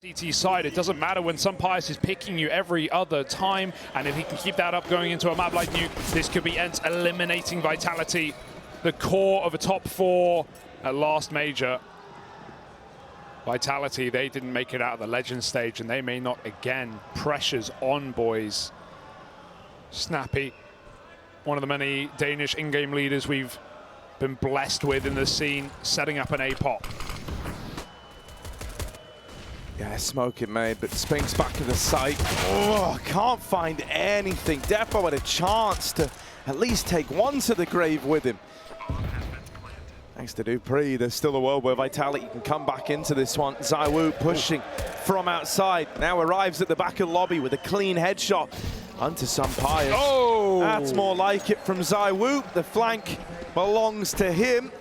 CT side, it doesn't matter when Spinx is picking you every other time, and if he can keep that up going into a map like Nuke, this could be ENCE eliminating Vitality, the core of a top 4 at last major. Vitality, they didn't make it out of the Legend stage, and they may not again. Pressure's on, boys. Snappi, one of the many Danish in-game leaders we've been blessed with in the scene, setting up an A-pop. Yeah, smoke it made, but Spinx back to the site. Oh, can't find anything. Defo had a chance to at least take one to the grave with him. Thanks to dupreeh, there's still a world where Vitality can come back into this one. ZywOo pushing from outside. Now arrives at the back of the lobby with a clean headshot onto Spinx. Oh! That's more like it from ZywOo. The flank belongs to him.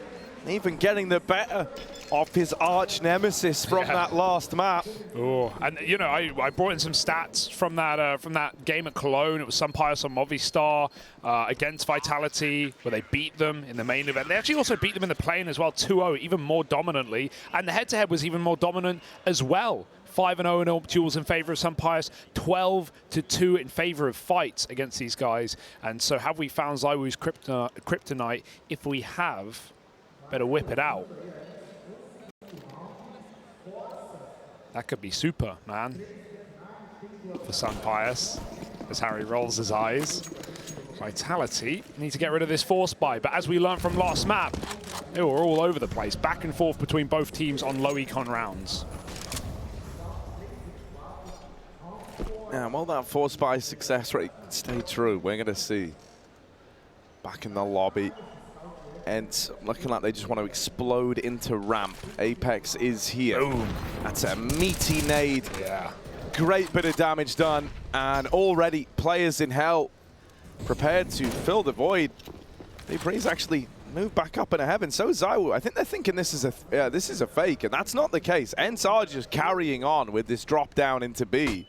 Even getting the better of his arch nemesis from that last map. Oh, and you know, I brought in some stats from that game at Cologne. It was Spinx on Movistar against Vitality, where they beat them in the main event. They actually also beat them in the play-in as well, 2-0, even more dominantly. And the head-to-head was even more dominant as well. 5-0 in all duels in favor of Spinx, 12-2 in favor of fights against these guys. And so have we found ZywOo's kryptonite? If we have, better whip it out. That could be super, man, for Spinx, as Harry rolls his eyes. Vitality need to get rid of this force buy, but as we learned from last map, they were all over the place, back and forth between both teams on low econ rounds. Yeah, well, that force buy success rate stay true. We're going to see back in the lobby. ENCE looking like they just want to explode into ramp. Apex is here. Boom. That's a meaty nade. Yeah. Great bit of damage done. And already players in hell prepared to fill the void. dupreeh's actually moved back up into heaven. So is ZywOo. I think they're thinking this is a fake, and that's not the case. ENCE are just carrying on with this drop down into B.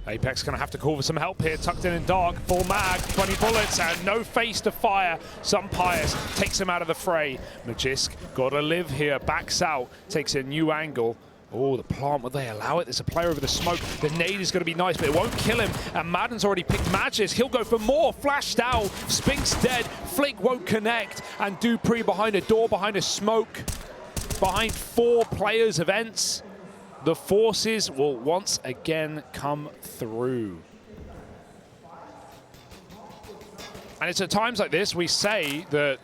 Apex gonna have to call for some help here, tucked in dark, full mag, 20 bullets, and no face to fire. Spinx takes him out of the fray. Magisk gotta live here, backs out, takes a new angle. Oh, the plant, will they allow it? There's a player over the smoke. The nade is gonna be nice, but it won't kill him. And Madden's already picked Magisk. He'll go for more, flashed out. Spinx dead, Flick won't connect. And dupreeh behind a door, behind a smoke, behind 4 players of ENCE. The forces will once again come through. And it's at times like this we say that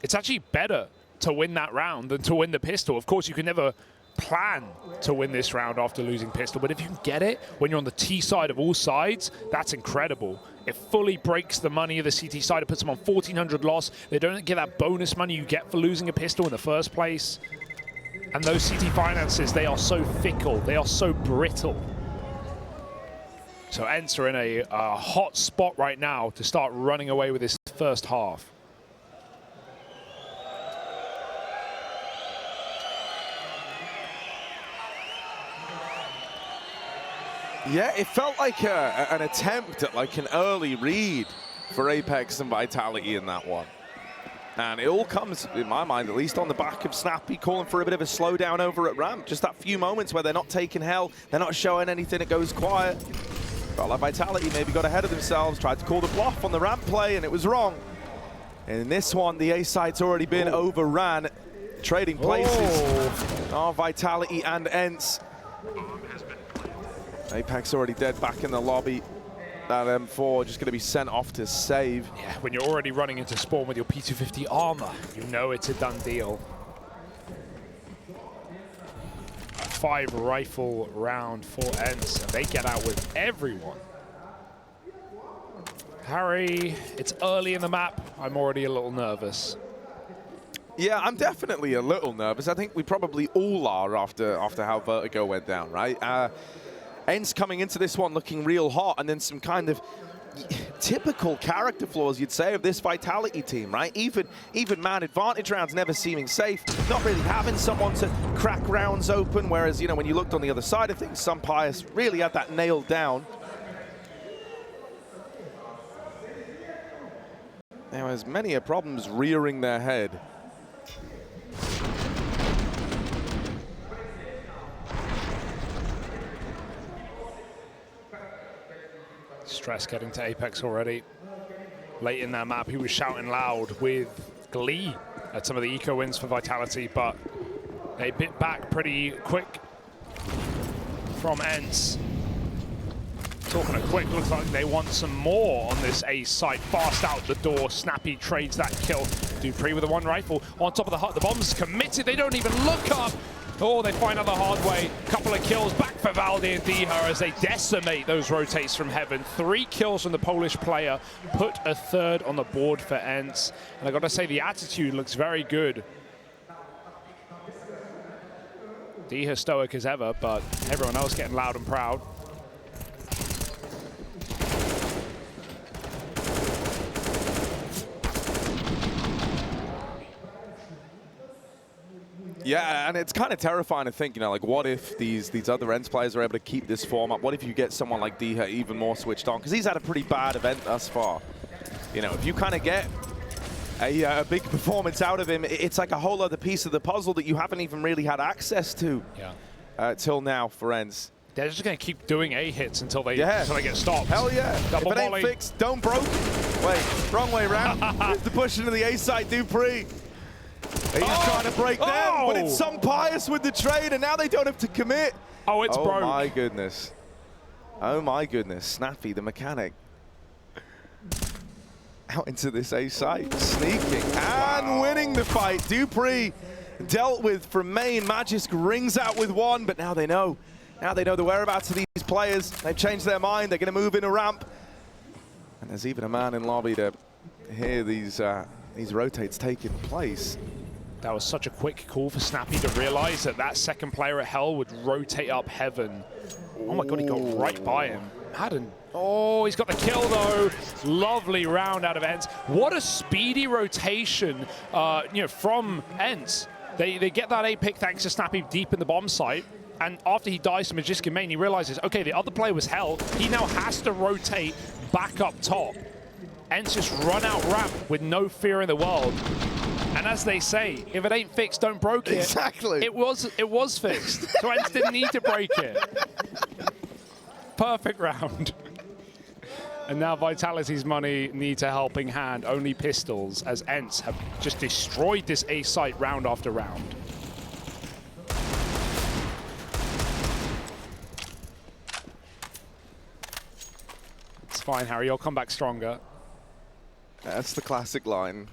it's actually better to win that round than to win the pistol. Of course, you can never plan to win this round after losing pistol, but if you can get it when you're on the T side of all sides, that's incredible. It fully breaks the money of the CT side. It puts them on 1,400 loss. They don't get that bonus money you get for losing a pistol in the first place. And those CT finances, they are so fickle, they are so brittle. So ENCE are in a hot spot right now to start running away with this first half. Yeah, it felt like an attempt at like an early read for Apex and Vitality in that one. And it all comes, in my mind, at least on the back of Snappi calling for a bit of a slowdown over at ramp. Just that few moments where they're not taking hell, they're not showing anything, it goes quiet. Felt like Vitality maybe got ahead of themselves, tried to call the bluff on the ramp play, and it was wrong. And in this one, the A site's already been overran. Trading places are Vitality and ENCE. Apex already dead back in the lobby. That M4 just going to be sent off to save. Yeah, when you're already running into spawn with your P250 armor, you know it's a done deal. A 5 rifle round for ENCE. They get out with everyone. Harry, it's early in the map. I'm already a little nervous. Yeah, I'm definitely a little nervous. I think we probably all are after how Vertigo went down, right? ENCE coming into this one looking real hot, and then some kind of typical character flaws, you'd say, of this Vitality team, right? Even man advantage rounds never seeming safe, not really having someone to crack rounds open, whereas, you know, when you looked on the other side of things, Spinx really had that nailed down. There was many a problems rearing their head. Stress getting to Apex already. Late in that map, he was shouting loud with glee at some of the eco wins for Vitality, but they bit back pretty quick from ENCE. Talking a quick, looks like they want some more on this A site. Fast out the door, Snappi trades that kill. dupreeh with a one rifle on top of the hut. The bomb's committed, they don't even look up. Oh, they find out the hard way. Couple of kills back for Valde and dupreeh as they decimate those rotates from heaven. 3 kills from the Polish player, put a third on the board for ENCE. And I gotta say, the attitude looks very good. dupreeh stoic as ever, but everyone else getting loud and proud. Yeah, and it's kind of terrifying to think, you know, like, what if these other ENCE players are able to keep this form up? What if you get someone like dupreeh even more switched on? Because he's had a pretty bad event thus far. You know, if you kind of get a big performance out of him, it's like a whole other piece of the puzzle that you haven't even really had access to till now for ENCE. They're just going to keep doing A hits until they get stopped. Hell yeah. Double if it volley. ain't fixed, don't broke it. Wait, wrong way around. Here's the push into the A side, dupreeh. He's trying to break them, but it's some pious with the trade, and now they don't have to commit. Oh, it's broke. Oh my goodness. Oh my goodness. Snappi, the mechanic. Out into this A site, sneaking and winning the fight. dupreeh dealt with from main. Magisk rings out with one, but now they know. Now they know the whereabouts of these players. They've changed their mind. They're going to move in a ramp. And there's even a man in lobby to hear these rotates taking place. That was such a quick call for Snappi to realize that that second player at Hell would rotate up heaven. Oh my god, he got right by him. Madden. Oh, he's got the kill though. Lovely round out of ENCE. What a speedy rotation, you know, from ENCE. They get that A pick thanks to Snappi deep in the bomb site. And after he dies to Magisk in main, he realizes, okay, the other player was Hell. He now has to rotate back up top. ENCE just run out ramp with no fear in the world. And as they say, if it ain't fixed, don't broke it. Exactly. It was fixed. So ENCE didn't need to break it. Perfect round. And now Vitality's money needs a helping hand. Only pistols, as ENCE have just destroyed this A site round after round. It's fine, Harry. You'll come back stronger. That's the classic line.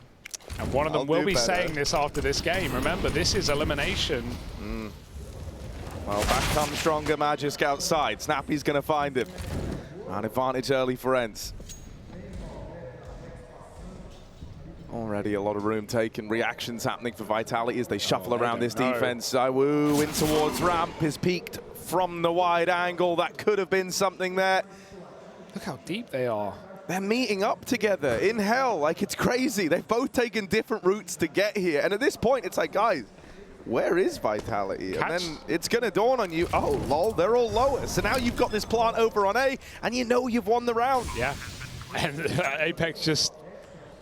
And one of them will be saying this after this game. Remember, this is elimination. Well, back comes stronger Magisk outside. Snappi's going to find him. An advantage early for ENCE. Already a lot of room taken. Reactions happening for Vitality as they shuffle around this defense. ZywOo in towards ramp is peaked from the wide angle. That could have been something there. Look how deep they are. They're meeting up together in Hell. Like, it's crazy. They've both taken different routes to get here. And at this point, it's like, guys, where is Vitality? And then it's going to dawn on you, oh, lol, they're all lower. So now you've got this plant over on A, and you know you've won the round. Yeah. And Apex just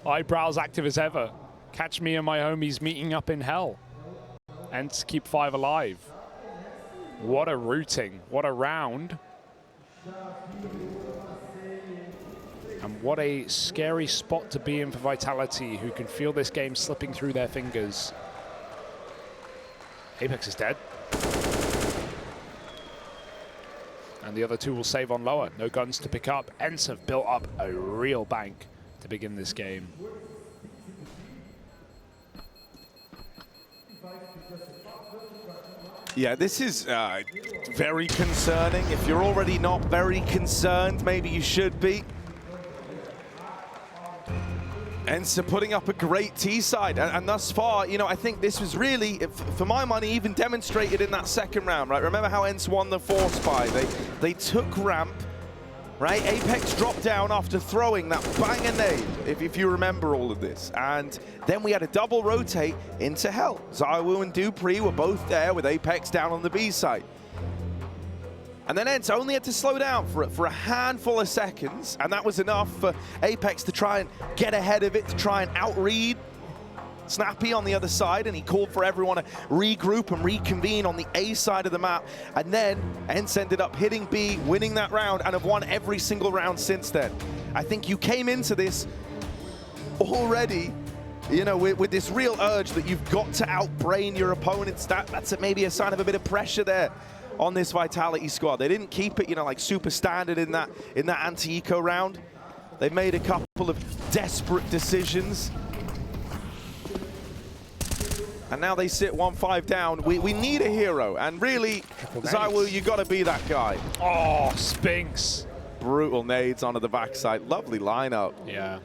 eyebrows active as ever. Catch me and my homies meeting up in Hell. And to keep 5 alive. What a routing. What a round. And what a scary spot to be in for Vitality, who can feel this game slipping through their fingers. Apex is dead. And the other two will save on lower. No guns to pick up. ENCE have built up a real bank to begin this game. Yeah, this is very concerning. If you're already not very concerned, maybe you should be. ENCE putting up a great T-side, and thus far, you know, I think this was really, for my money, even demonstrated in that second round, right? Remember how ENCE won the force buy? They took ramp, right? Apex dropped down after throwing that banger nade, if you remember all of this. And then we had a double rotate into Hell. ZywOo and dupreeh were both there with Apex down on the B side. And then ENCE only had to slow down for a handful of seconds, and that was enough for Apex to try and get ahead of it, to try and outread. Snappi on the other side, and he called for everyone to regroup and reconvene on the A side of the map. And then ENCE ended up hitting B, winning that round, and have won every single round since then. I think you came into this already, you know, with this real urge that you've got to outbrain your opponents. That's maybe a sign of a bit of pressure there on this Vitality squad. They didn't keep it, you know, like super standard in that anti-eco round. They made a couple of desperate decisions. And now they sit 1-5 down. We need a hero, and really, ZywOo, you got to be that guy. Oh, Spinx. Brutal nades onto the backside. Lovely lineup. Yeah.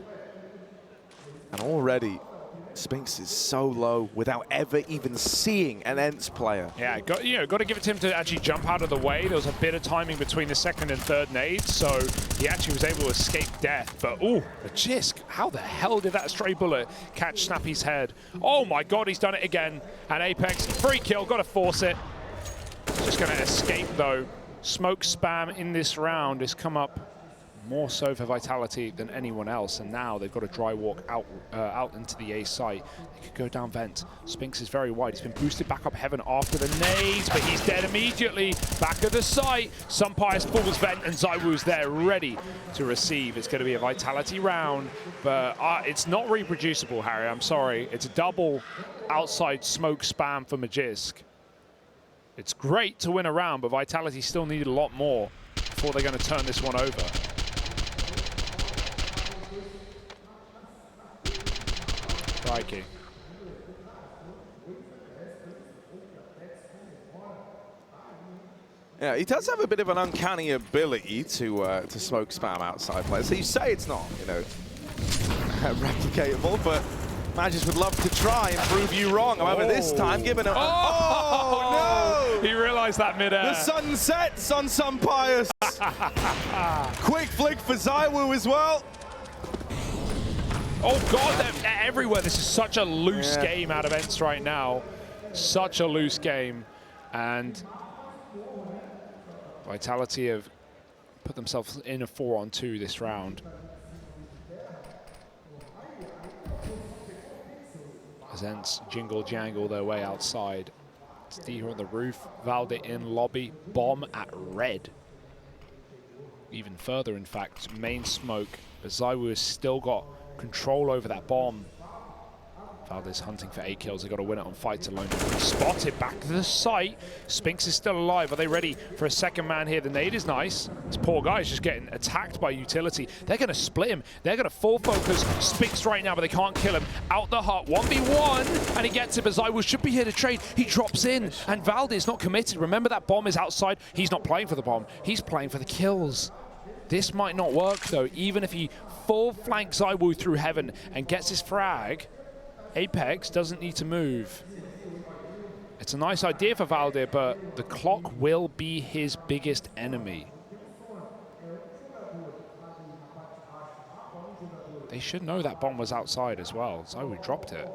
And already, Spinx is so low without ever even seeing an ENCE player. Yeah, got to give it to him to actually jump out of the way. There was a bit of timing between the second and third nades, so he actually was able to escape death. But, ooh, Magisk, how the hell did that stray bullet catch Snappi's head? Oh my god, he's done it again. And Apex, free kill, got to force it. Just going to escape, though. Smoke spam in this round has come up more so for Vitality than anyone else, and now they've got a dry walk out into the A site. They could go down vent. Spinx is very wide. He's been boosted back up heaven after the nades, but he's dead immediately. Back of the site. Sunpire's falls vent, and ZywOo's there ready to receive. It's going to be a Vitality round, but it's not reproducible, Harry. I'm sorry. It's a double outside smoke spam for Magisk. It's great to win a round, but Vitality still need a lot more before they're going to turn this one over. Crikey. Yeah, he does have a bit of an uncanny ability to smoke spam outside players. So you say it's not, you know, replicatable, but Magis would love to try and prove you wrong. However, this time, given a... Oh, no! He realized that mid-air. The sun sets on Sunpires. Quick flick for ZywOo as well. Oh god, they're everywhere. This is such a loose game out of ENCE right now. Such a loose game. And Vitality have put themselves in a 4-on-2 this round. As ENCE jingle-jangle their way outside. It's D on the roof, Valde in lobby, bomb at red. Even further, in fact, main smoke. But ZywOo has still got control over that bomb. Valde's hunting for 8 kills. They've got to win it on fights alone. Spotted back to the site. Spinx is still alive. Are they ready for a second man here? The nade is nice. This poor guy is just getting attacked by utility. They're going to split him. They're going to full focus Spinx right now, but they can't kill him. Out the hut, 1v1, and he gets it, but ZywOo should be here to trade. He drops in, and Valde is not committed. Remember, that bomb is outside. He's not playing for the bomb. He's playing for the kills. This might not work, though. Even if he full flanks ZywOo through heaven and gets his frag, Apex doesn't need to move. It's a nice idea for Valde, but the clock will be his biggest enemy. They should know that bomb was outside as well. ZywOo dropped it.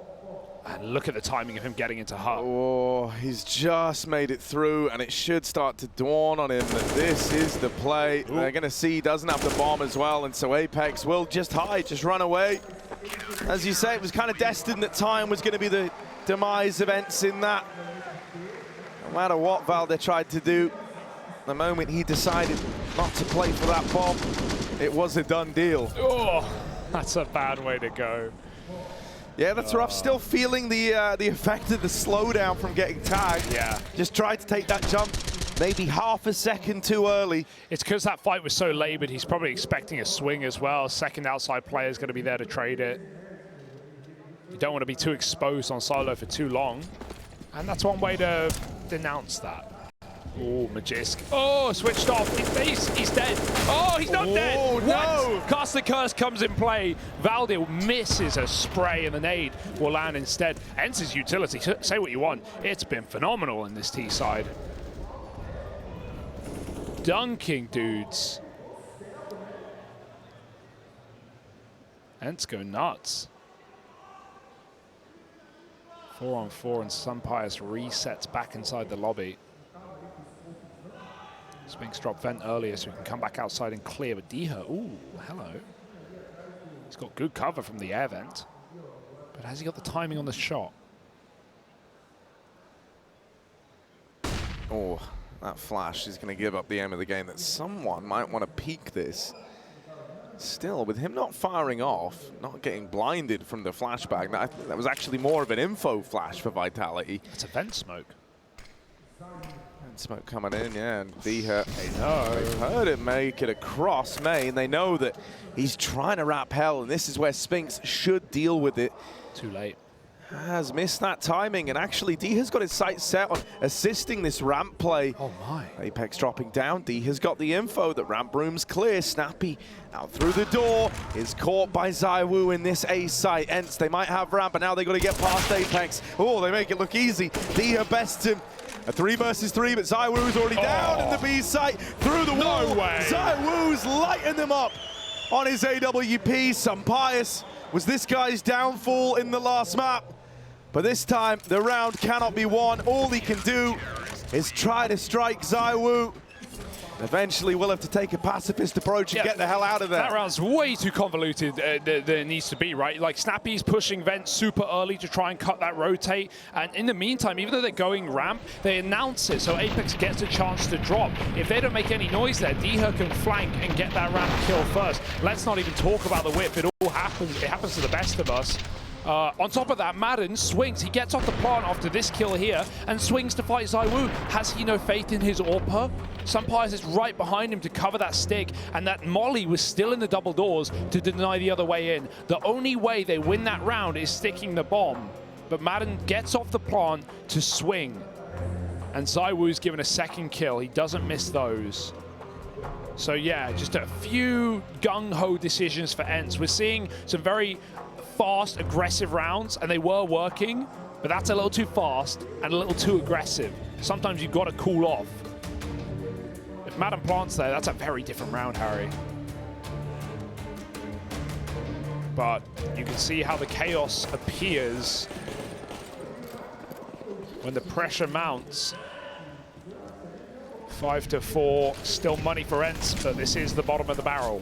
And look at the timing of him getting into hut. Oh, he's just made it through, and it should start to dawn on him that this is the play. Ooh. They're going to see he doesn't have the bomb as well, and so Apex will just hide, just run away. As you say, it was kind of destined that time was going to be the demise of ENCE in that. No matter what Valde tried to do, the moment he decided not to play for that bomb, it was a done deal. Oh, that's a bad way to go. Yeah, that's rough. Still feeling the effect of the slowdown from getting tagged. Yeah. Just tried to take that jump maybe half a second too early. It's because that fight was so labored. He's probably expecting a swing as well. Second outside player is going to be there to trade it. You don't want to be too exposed on solo for too long. And that's one way to denounce that. Oh, Magisk. Oh, switched off. He's dead. Oh, he's not dead. Oh, no. What? Cast the Curse comes in play. Valde misses a spray and the nade will land instead. ENCE's utility, say what you want. It's been phenomenal in this T side. Dunking dudes. ENCE go nuts. 4-on-4 and Sunpire's resets back inside the lobby. Spinx dropped vent earlier so he can come back outside and clear, but Deher, ooh, hello. He's got good cover from the air vent. But has he got the timing on the shot? Oh, that flash is going to give up the aim of the game. That someone might want to peek this. Still, with him not firing off, not getting blinded from the flashbang, I think that was actually more of an info flash for Vitality. It's a vent smoke. And smoke coming in, yeah, and Diha, they've heard it make it across main. They know that he's trying to wrap hell, and this is where Spinx should deal with it. Too late. Has missed that timing, and actually Diha's got his sights set on assisting this ramp play. Oh my. Apex dropping down, Diha's got the info that ramp room's clear. Snappi out through the door, is caught by ZywOo in this A site. ENCE, they might have ramp, but now they got to get past Apex. Oh, they make it look easy. Diha bests him. A 3 versus 3, but ZywOo's already down in the B site. Through the wall. No way. ZywOo's lighting them up on his AWP. Some pious was this guy's downfall in the last map. But this time, the round cannot be won. All he can do is try to strike ZywOo. Eventually, we'll have to take a pacifist approach and get the hell out of there. That round's way too convoluted than it needs to be, right? Like, Snappi's pushing vent super early to try and cut that rotate. And in the meantime, even though they're going ramp, they announce it, so Apex gets a chance to drop. If they don't make any noise there, Diha can flank and get that ramp kill first. Let's not even talk about the whip. It all happens. It happens to the best of us. On top of that, Madden swings. He gets off the plant after this kill here and swings to fight ZywOo. Has he no faith in his AWP? Sunpires is right behind him to cover that stick, and that molly was still in the double doors to deny the other way in. The only way they win that round is sticking the bomb. But Madden gets off the plant to swing. And ZywOo's given a second kill. He doesn't miss those. So yeah, just a few gung-ho decisions for ENCE. We're seeing some very fast, aggressive rounds, and they were working, but that's a little too fast and a little too aggressive. Sometimes you've got to cool off. If Madden plants there, that's a very different round, Harry. But you can see how the chaos appears when the pressure mounts. 5-4, still money for ENCE, but this is the bottom of the barrel.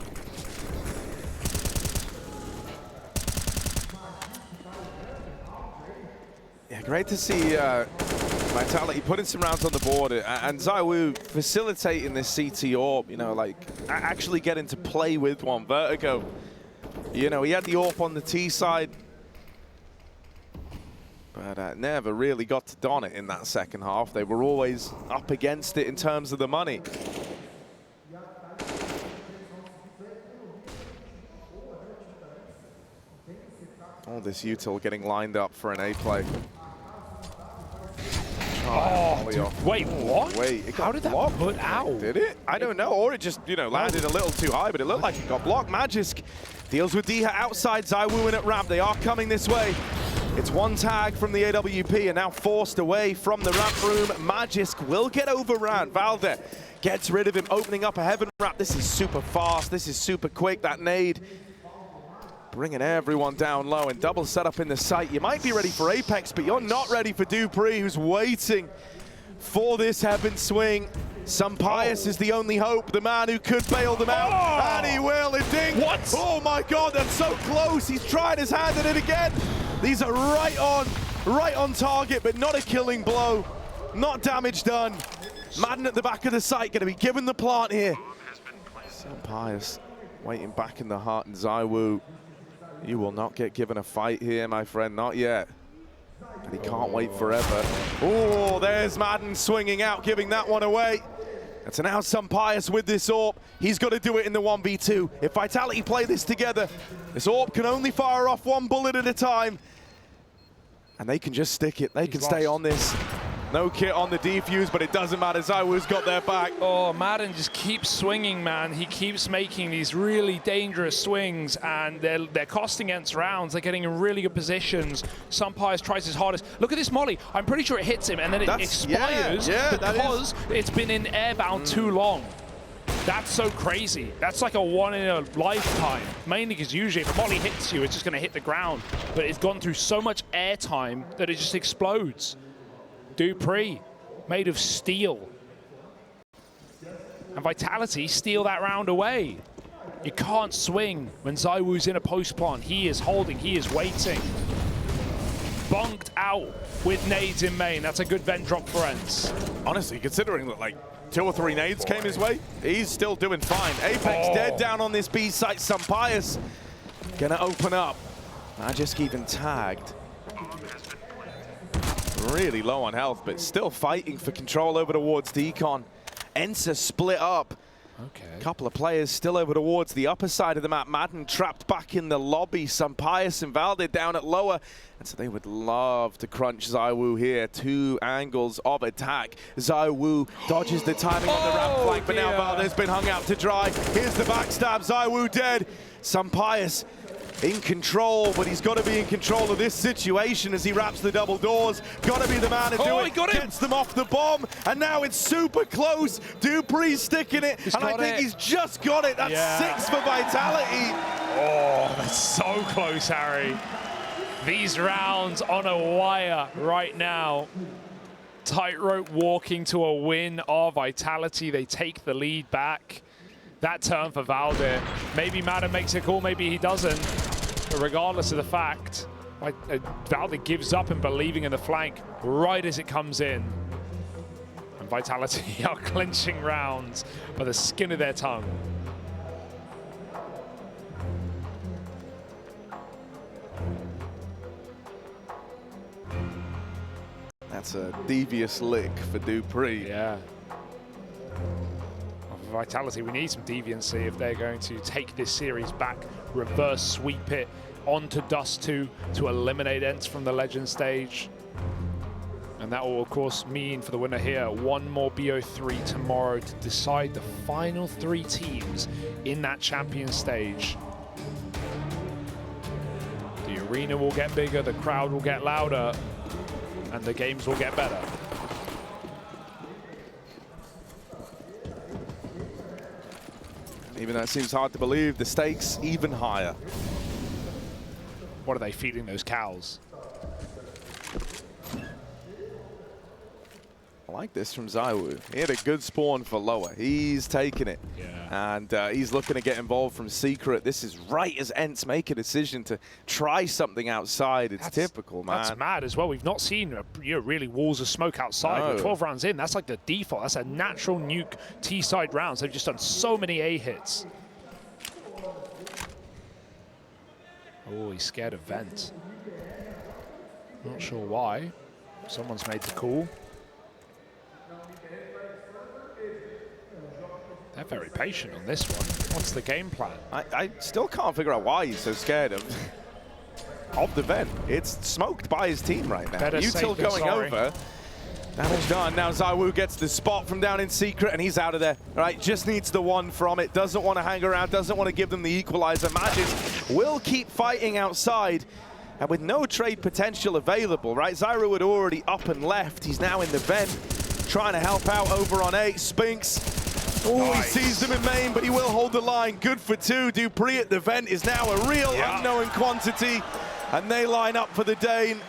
Yeah, great to see Vitality putting some rounds on the board, and ZywOo facilitating this CT AWP, you know, like actually getting to play with one. Vertigo, you know, he had the AWP on the T side, but never really got to don it in that second half. They were always up against it in terms of the money. All this util getting lined up for an A play. Oh, dude, wait, what? Wait, how did that put out? Did it? I don't know, or it just, you know, landed a little too high, but it looked like it got blocked. Magisk deals with Diha outside, ZywOo in at ramp. They are coming this way. It's one tag from the AWP and now forced away from the ramp room. Magisk will get overran. Valde gets rid of him, opening up a heaven ramp. This is super fast. This is super quick. That nade bringing everyone down low, and double setup in the site. You might be ready for Apex, but you're not ready for dupreeh, who's waiting for this heaven swing. Some Pius is the only hope, the man who could bail them out, and he will. And ding! What? Oh my God, that's so close. He's tried his hand at it again. These are right on target, but not a killing blow, not damage done. Madden at the back of the site, going to be given the plant here. Some Pius waiting back in the heart, and ZywOo, you will not get given a fight here, my friend, not yet. And he can't wait forever. Oh, there's Madden swinging out, giving that one away. And so now Some Pius with this AWP. He's got to do it in the 1v2. If Vitality play this together, this AWP can only fire off one bullet at a time. And they can just stick it. They can stay on this. No kit on the defuse, but it doesn't matter. ZywOo's got their back. Oh, Madden just keeps swinging, man. He keeps making these really dangerous swings, and they're costing ENCE rounds. They're getting in really good positions. Sunpires tries his hardest. Look at this molly. I'm pretty sure it hits him, and then it expires because it's been in airbound too long. That's so crazy. That's like a one in a lifetime. Mainly because usually if a molly hits you, it's just going to hit the ground. But it's gone through so much air time that it just explodes. dupreeh, made of steel. And Vitality steal that round away. You can't swing when ZywOo's in a post plant. He is holding, he is waiting. bonked out with nades in main. That's a good vent drop for ENCE. Honestly, considering that like 2 or 3 nades came his way, he's still doing fine. Apex dead down on this B site. Sampayas gonna open up. Magisk even tagged. Really low on health, but still fighting for control over towards Decon. ENCE split up. Okay. A couple of players still over towards the upper side of the map. Madden trapped back in the lobby. Sampayas and Valde down at lower. And so they would love to crunch ZywOo here. 2 angles of attack. ZywOo dodges the timing on the ramp flank, but now Valde's been hung out to dry. Here's the backstab. ZywOo dead. Sampayas in control, but he's got to be in control of this situation as he wraps the double doors. Got to be the man to do it. Gets them off the bomb, and now it's super close. dupreeh sticking it, and I think he's just got it. That's 6 for Vitality. Oh, that's so close, Harry. These rounds on a wire right now. Tightrope walking to a win of Vitality. They take the lead back. That turn for Valde. Maybe Madden makes a call, maybe he doesn't. But regardless of the fact, Valde gives up in believing in the flank right as it comes in. And Vitality are clinching rounds by the skin of their tongue. That's a devious lick for dupreeh. Yeah. Vitality, we need some deviancy if they're going to take this series back, reverse sweep it onto Dust 2 to eliminate ENCE from the Legend stage. And that will, of course, mean for the winner here, 1 more BO3 tomorrow to decide the final 3 teams in that champion stage. The arena will get bigger, the crowd will get louder, and the games will get better. Even though it seems hard to believe, the stakes even higher. What are they feeding those cows? I like this from ZywOo. He had a good spawn for lower. He's taking it. Yeah. And he's looking to get involved from secret. This is right as ENCE make a decision to try something outside. It's typical, man. That's mad as well. We've not seen really walls of smoke outside. No. With 12 rounds in, that's like the default. That's a natural Nuke T-side rounds. They've just done so many A hits. Oh, he's scared of vent. Not sure why. Someone's made the call. They're very patient on this one. What's the game plan? I still can't figure out why he's so scared of the vent. It's smoked by his team right now. Better Util going over. Damage done. Now ZywOo gets the spot from down in secret, and he's out of there. All right, just needs the 1 from it. Doesn't want to hang around. Doesn't want to give them the equalizer. Magisk will keep fighting outside. And with no trade potential available, right? ZywOo had already up and left. He's now in the vent, trying to help out over on 8. Spinx. Oh, nice. He sees them in main, but he will hold the line. Good for 2. dupreeh at the vent is now a real unknown quantity, and they line up for the Dane.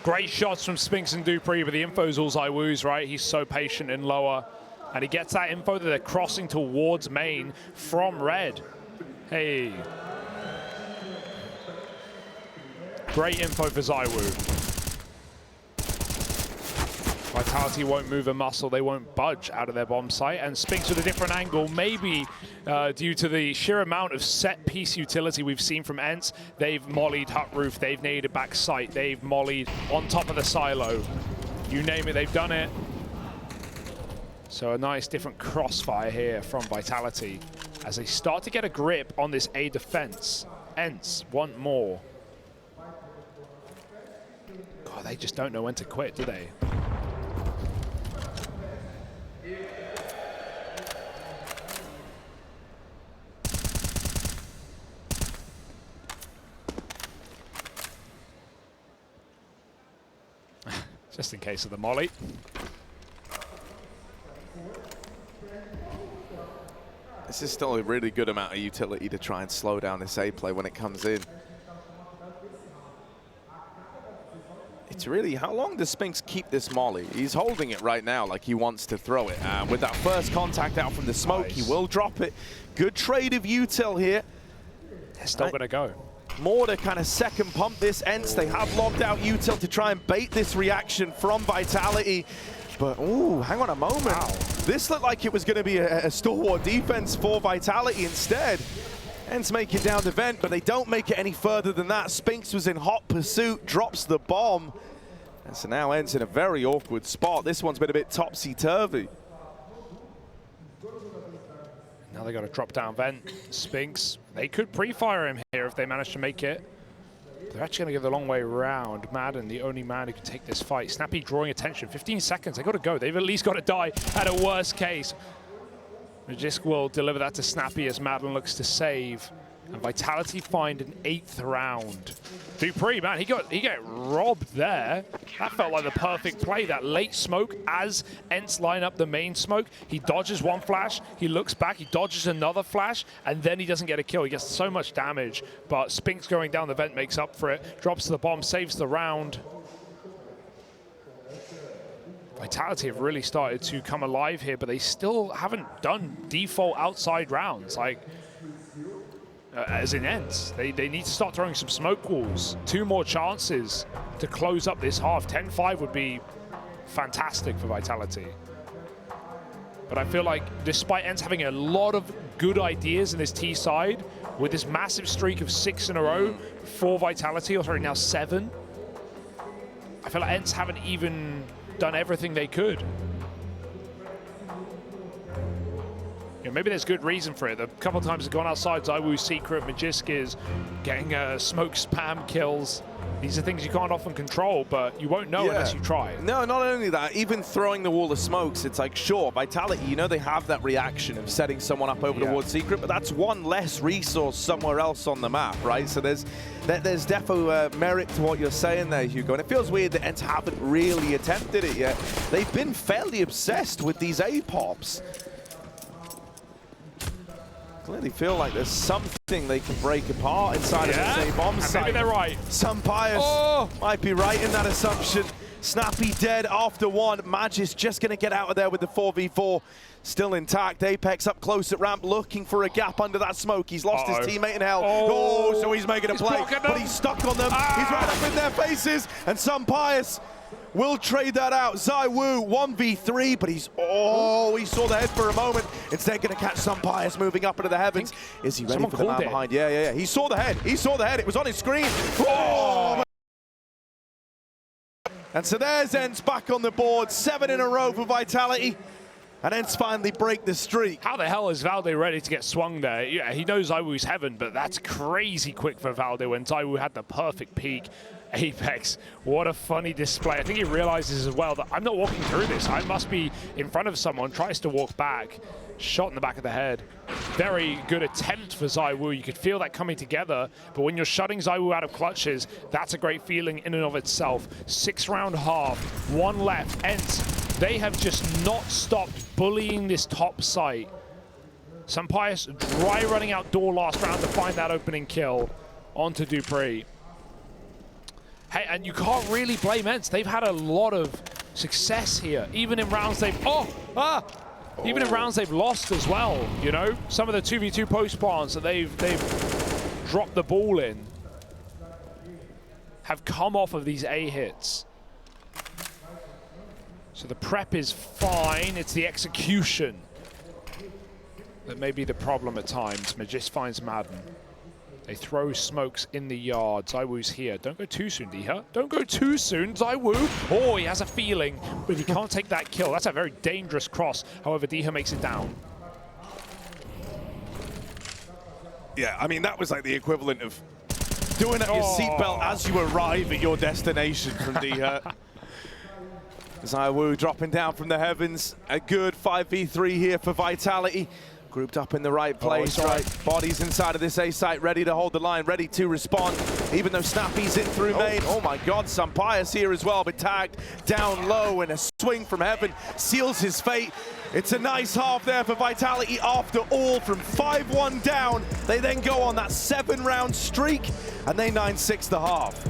Great shots from Spinx and dupreeh, but the info's all ZywOo's, right? He's so patient in lower, and he gets that info that they're crossing towards main from red. Hey. Great info for ZywOo. Vitality won't move a muscle, they won't budge out of their bomb site, and Spinx with a different angle, maybe due to the sheer amount of set piece utility we've seen from ENCE. They've mollied hut roof, they've naded back site, they've mollied on top of the silo. You name it, they've done it. So a nice different crossfire here from Vitality as they start to get a grip on this A defense. ENCE want more. God, they just don't know when to quit, do they? Just in case of the molly. This is still a really good amount of utility to try and slow down this A play when it comes in. It's really, how long does Spinx keep this molly? He's holding it right now like he wants to throw it. With that first contact out from the smoke, he will drop it. Good trade of util here. They're still going to go. more to kind of second pump this ENCE. They have lobbed out util to try and bait this reaction from Vitality. But, ooh, hang on a moment. Wow. This looked like it was going to be a stalwart defense for Vitality. Instead, ENCE make it down the vent, but they don't make it any further than that. Spinx was in hot pursuit, drops the bomb. And so now ENCE in a very awkward spot. This one's been a bit topsy-turvy. Now they got to drop down vent. Spinx, they could pre-fire him here if they manage to make it. They're actually going to go the long way around. Madden, the only man who can take this fight. Snappi drawing attention. 15 seconds, they got to go. They've at least got to die at a worst case. Magisk will deliver that to Snappi as Madden looks to save. And Vitality find an 8th round. dupreeh, man, he got robbed there. That felt like the perfect play. That late smoke as ENCE line up the main smoke. He dodges one flash, he looks back, he dodges another flash, and then he doesn't get a kill. He gets so much damage, but Spinx going down the vent makes up for it. Drops to the bomb, saves the round. Vitality have really started to come alive here, but they still haven't done default outside rounds. Like, as in ENCE, they need to start throwing some smoke walls. 2 more chances to close up this half. 10-5 would be fantastic for Vitality. But I feel like despite ENCE having a lot of good ideas in this T side, with this massive streak of 6 in a row for Vitality, or sorry, now 7, I feel like ENCE haven't even done everything they could. You know, maybe there's good reason for it. A couple of times it's gone outside ZywOo's secret. Magisk is getting smoke spam kills. These are things you can't often control, but you won't know unless you try. No, not only that, even throwing the wall of smokes, it's like, sure, Vitality, you know they have that reaction of setting someone up over towards secret, but that's one less resource somewhere else on the map, right? So there's defo merit to what you're saying there, Hugo. And it feels weird that ENCE haven't really attempted it yet. They've been fairly obsessed with these A-pops. Clearly feel like there's something they can break apart inside of this A-bomb site. Maybe they're right. Some bias might be right in that assumption. Snappi dead after 1. Magisk just going to get out of there with the 4v4 still intact. Apex up close at ramp, looking for a gap under that smoke. He's lost his teammate in hell. So he's making a play, but he's stuck on them. He's right up in their faces, and some bias will trade that out. ZywOo 1v3, but he's, he saw the head for a moment. Instead going to catch some bias moving up into the heavens. Is he ready for the man behind? Yeah. He saw the head. He saw the head. It was on his screen. And so there's ENCE back on the board. 7 in a row for Vitality. And ENCE finally break the streak. How the hell is Valde ready to get swung there? Yeah, he knows ZywOo's heaven, but that's crazy quick for Valde when ZywOo had the perfect peek. Apex, what a funny display. I think he realizes as well that I'm not walking through this. I must be in front of someone, tries to walk back. Shot in the back of the head. Very good attempt for ZywOo. You could feel that coming together, but when you're shutting ZywOo out of clutches, that's a great feeling in and of itself. 6-round half, 1 left. ENCE, they have just not stopped bullying this top site. Sampius dry running out door last round to find that opening kill onto dupreeh. Hey, and you can't really blame ENCE. They've had a lot of success here, even in rounds they've even in rounds they've lost as well. You know, some of the 2v2 post plants that they've dropped the ball in have come off of these A hits. So the prep is fine. It's the execution that may be the problem at times. Magisk finds Madden. They throw smokes in the yard. ZywOo's here. Don't go too soon, Diha. Don't go too soon, ZywOo. Oh, he has a feeling, but he can't take that kill. That's a very dangerous cross. However, Diha makes it down. Yeah, I mean, that was like the equivalent of doing up your seatbelt as you arrive at your destination from Diha. ZywOo dropping down from the heavens. A good 5v3 here for Vitality. Grouped up in the right place, right? Bodies inside of this A site, ready to hold the line, ready to respond. Even though Snappi's in through main. Oh my God, some bias here as well, but tagged down low, and a swing from heaven seals his fate. It's a nice half there for Vitality after all. From 5-1 down, they then go on that 7-round streak, and they 9-6 the half.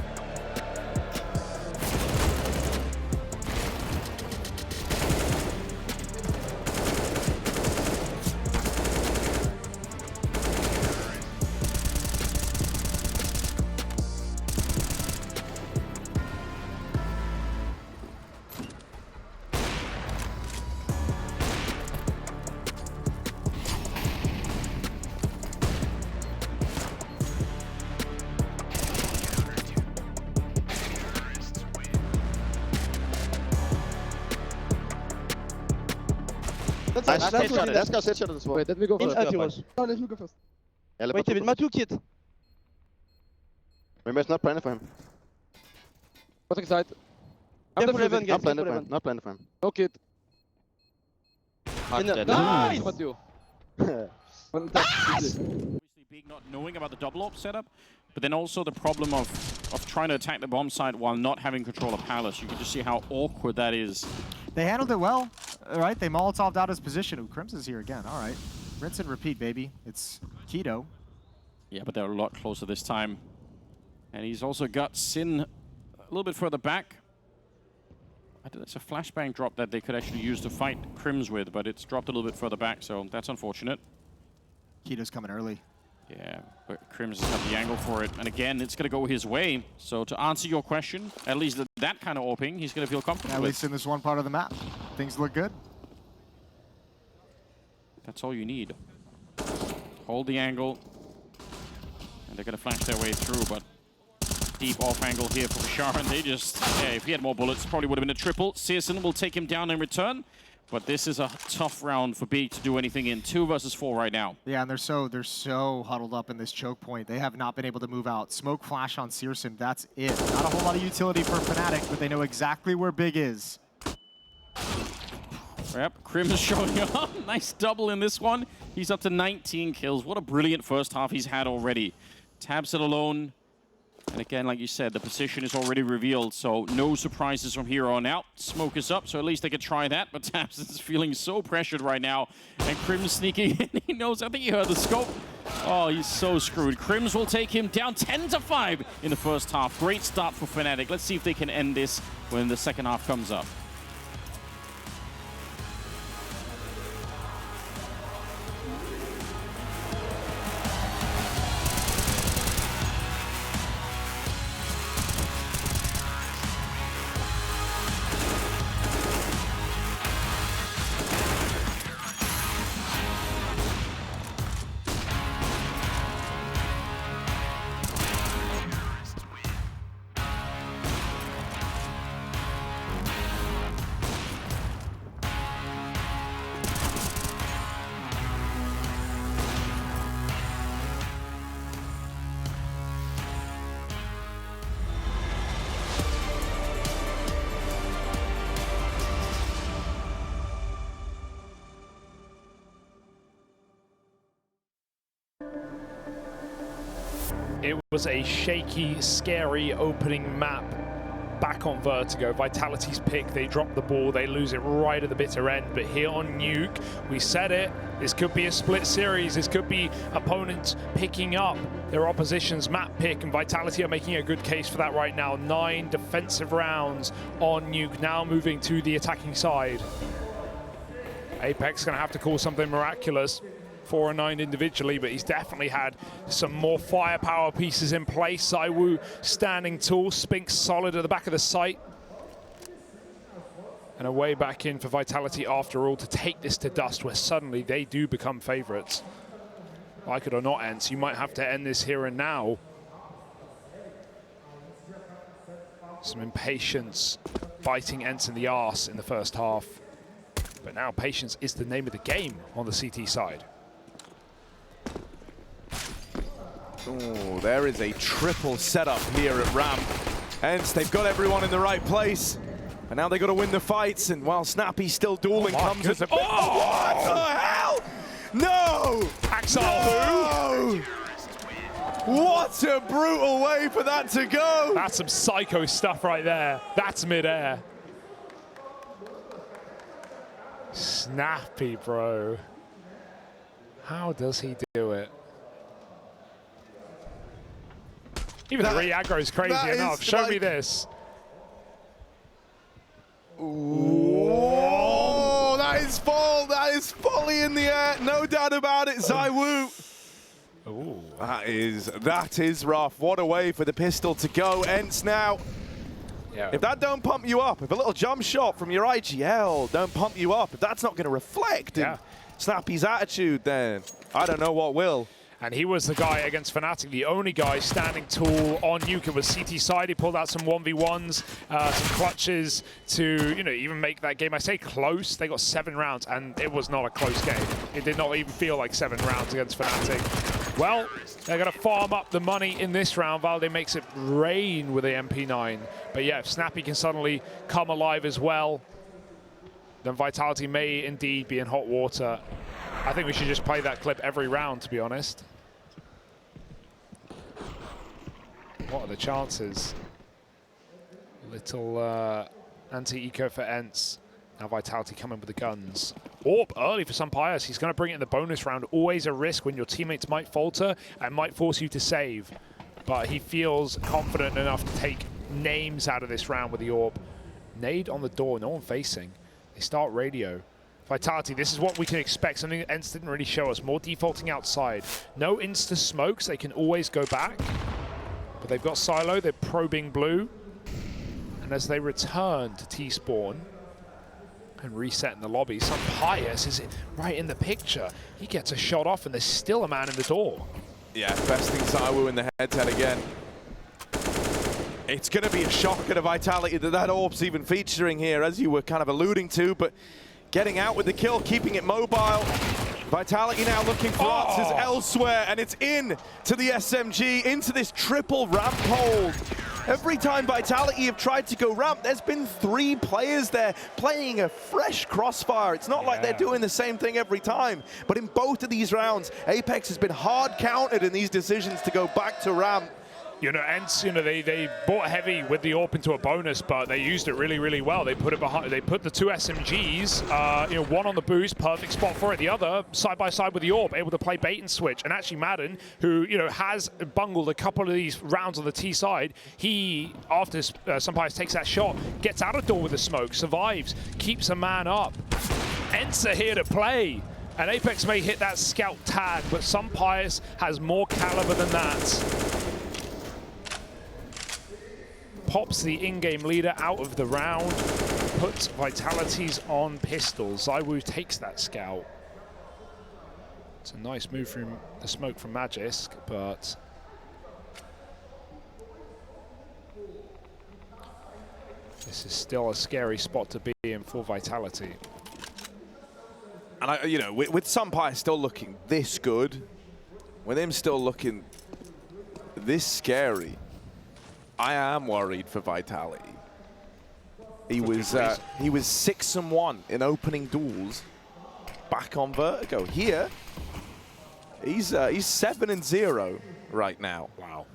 outside. Nice Let's headshot. Let's go headshot on the smoke. Wait, let me go first. As you was. No, let me go first. Yeah, Wait, David, my 2 kid. Remember, it's not planning for him. Watching side. I'm Careful, Raven, David. guys. Not planning Careful, for him. Raven. Not planning for him. No kid. Nice! What you? One Obviously big not knowing about the double op setup, but then also the problem of trying to attack the bomb site while not having control of Palace. You can just see how awkward that is. They handled it well. All right, they Molotov'd out his position. Ooh, Crimson's here again. All right. Rinse and repeat, baby. It's keto. Yeah, but they're a lot closer this time. And he's also got Sin a little bit further back. I think it's a flashbang drop that they could actually use to fight Crims with, but it's dropped a little bit further back, so that's unfortunate. Keto's coming early. Yeah, but Crims has got the angle for it. And again, it's going to go his way. So to answer your question, at least that kind of AWPing, he's going to feel comfortable At with. least in this one part of the map. Things look good. That's all you need. Hold the angle. And they're going to flash their way through, but deep off angle here for Bashar, and they just, yeah, if he had more bullets, probably would have been a triple. Searson will take him down in return, but this is a tough round for B to do anything in. 2 versus 4 right now. Yeah, and they're so huddled up in this choke point. They have not been able to move out. Smoke flash on Searson, that's it. Not a whole lot of utility for Fnatic, but they know exactly where Big is. Yep, Krim is showing up. Nice double in this one. He's up to 19 kills. What a brilliant first half he's had already. Tabs it alone. And again, like you said, the position is already revealed, so no surprises from here on out. Smoke is up, so at least they could try that, but Tabs is feeling so pressured right now. And Krim's sneaking in. He knows, I think he heard the scope. Oh, he's so screwed. Crims will take him down 10-5 in the first half. Great start for Fnatic. Let's see if they can end this when the second half comes up. It was a shaky, scary opening map back on Vertigo. Vitality's pick, they drop the ball, they lose it right at the bitter end. But here on Nuke, we said it, this could be a split series. This could be opponents picking up their opposition's map pick, and Vitality are making a good case for that right now. 9 defensive rounds on Nuke, now moving to the attacking side. Apex gonna have to call something miraculous. 4 and 9 individually, but he's definitely had some more firepower pieces in place. ZywOo standing tall, Spinx solid at the back of the site. And a way back in for Vitality after all to take this to dust, where suddenly they do become favorites. Like it or not, ENCE, you might have to end this here and now. Some impatience biting ENCE in the arse in the first half. But now patience is the name of the game on the CT side. Oh, there is a triple setup here at ramp. ENCE, they've got everyone in the right place. And now they got to win the fights. And while Snappi still dueling, comes as a... Oh, what the hell? No! Axel, no! What a brutal way for that to go. That's some psycho stuff right there. That's mid-air. Snappi, bro. How does he do it? Even the re-aggro is crazy enough. Show like, me this. Whoa, that is fall. That is fully in the air. No doubt about it, ZywOo. Ooh. That is rough. What a way for the pistol to go. ENCE now. Yeah. If that don't pump you up, if a little jump shot from your IGL don't pump you up, if that's not going to reflect in Snappi's attitude, then I don't know what will. And he was the guy against Fnatic, the only guy standing tall on Nuke. It was CT side. He pulled out some 1v1s, some clutches to, even make that game. I say close. They got 7 rounds, and it was not a close game. It did not even feel like 7 rounds against Fnatic. Well, they're going to farm up the money in this round. Valde makes it rain with the MP9. But yeah, if Snappi can suddenly come alive as well, then Vitality may indeed be in hot water. I think we should just play that clip every round, to be honest. What are the chances? Little anti-eco for ENCE. Now Vitality coming with the guns. Orb early for some Pius. He's going to bring it in the bonus round. Always a risk when your teammates might falter and might force you to save. But he feels confident enough to take names out of this round with the Orb. Nade on the door, no one facing. They start radio. Vitality, this is what we can expect. Something that ENCE didn't really show us. More defaulting outside. No insta smokes. They can always go back. But they've got Silo. They're probing blue. And as they return to T-spawn and reset in the lobby, some Pius is right in the picture. He gets a shot off and there's still a man in the door. Yeah, besting ZywOo in the head-to-head again. It's going to be a shocker to Vitality that Orb's even featuring here, as you were kind of alluding to, but getting out with the kill, keeping it mobile. Vitality now looking for answers elsewhere, and it's in to the SMG, into this triple ramp hold. Every time Vitality have tried to go ramp, there's been 3 players there playing a fresh crossfire. It's not like they're doing the same thing every time, but in both of these rounds, Apex has been hard countered in these decisions to go back to ramp. ENCE, they bought heavy with the AWP into a bonus, but they used it really, really well. They put it behind. They put the 2 SMGs, one on the boost, perfect spot for it. The other side by side with the AWP, able to play bait and switch. And actually, Madden, who has bungled a couple of these rounds on the T side, he after Sunpires takes that shot, gets out of door with the smoke, survives, keeps a man up. ENCE are here to play. And Apex may hit that scout tag, but Sunpires has more caliber than that. Pops the in-game leader out of the round, puts Vitalities on pistols. ZywOo takes that scout. It's a nice move from the smoke from Magisk, but this is still a scary spot to be in for Vitality. And with Sunpire still looking this good, with him still looking this scary, I am worried for Vitality. He was 6-1 in opening duels back on Vertigo. Here, he's 7-0 right now. Wow.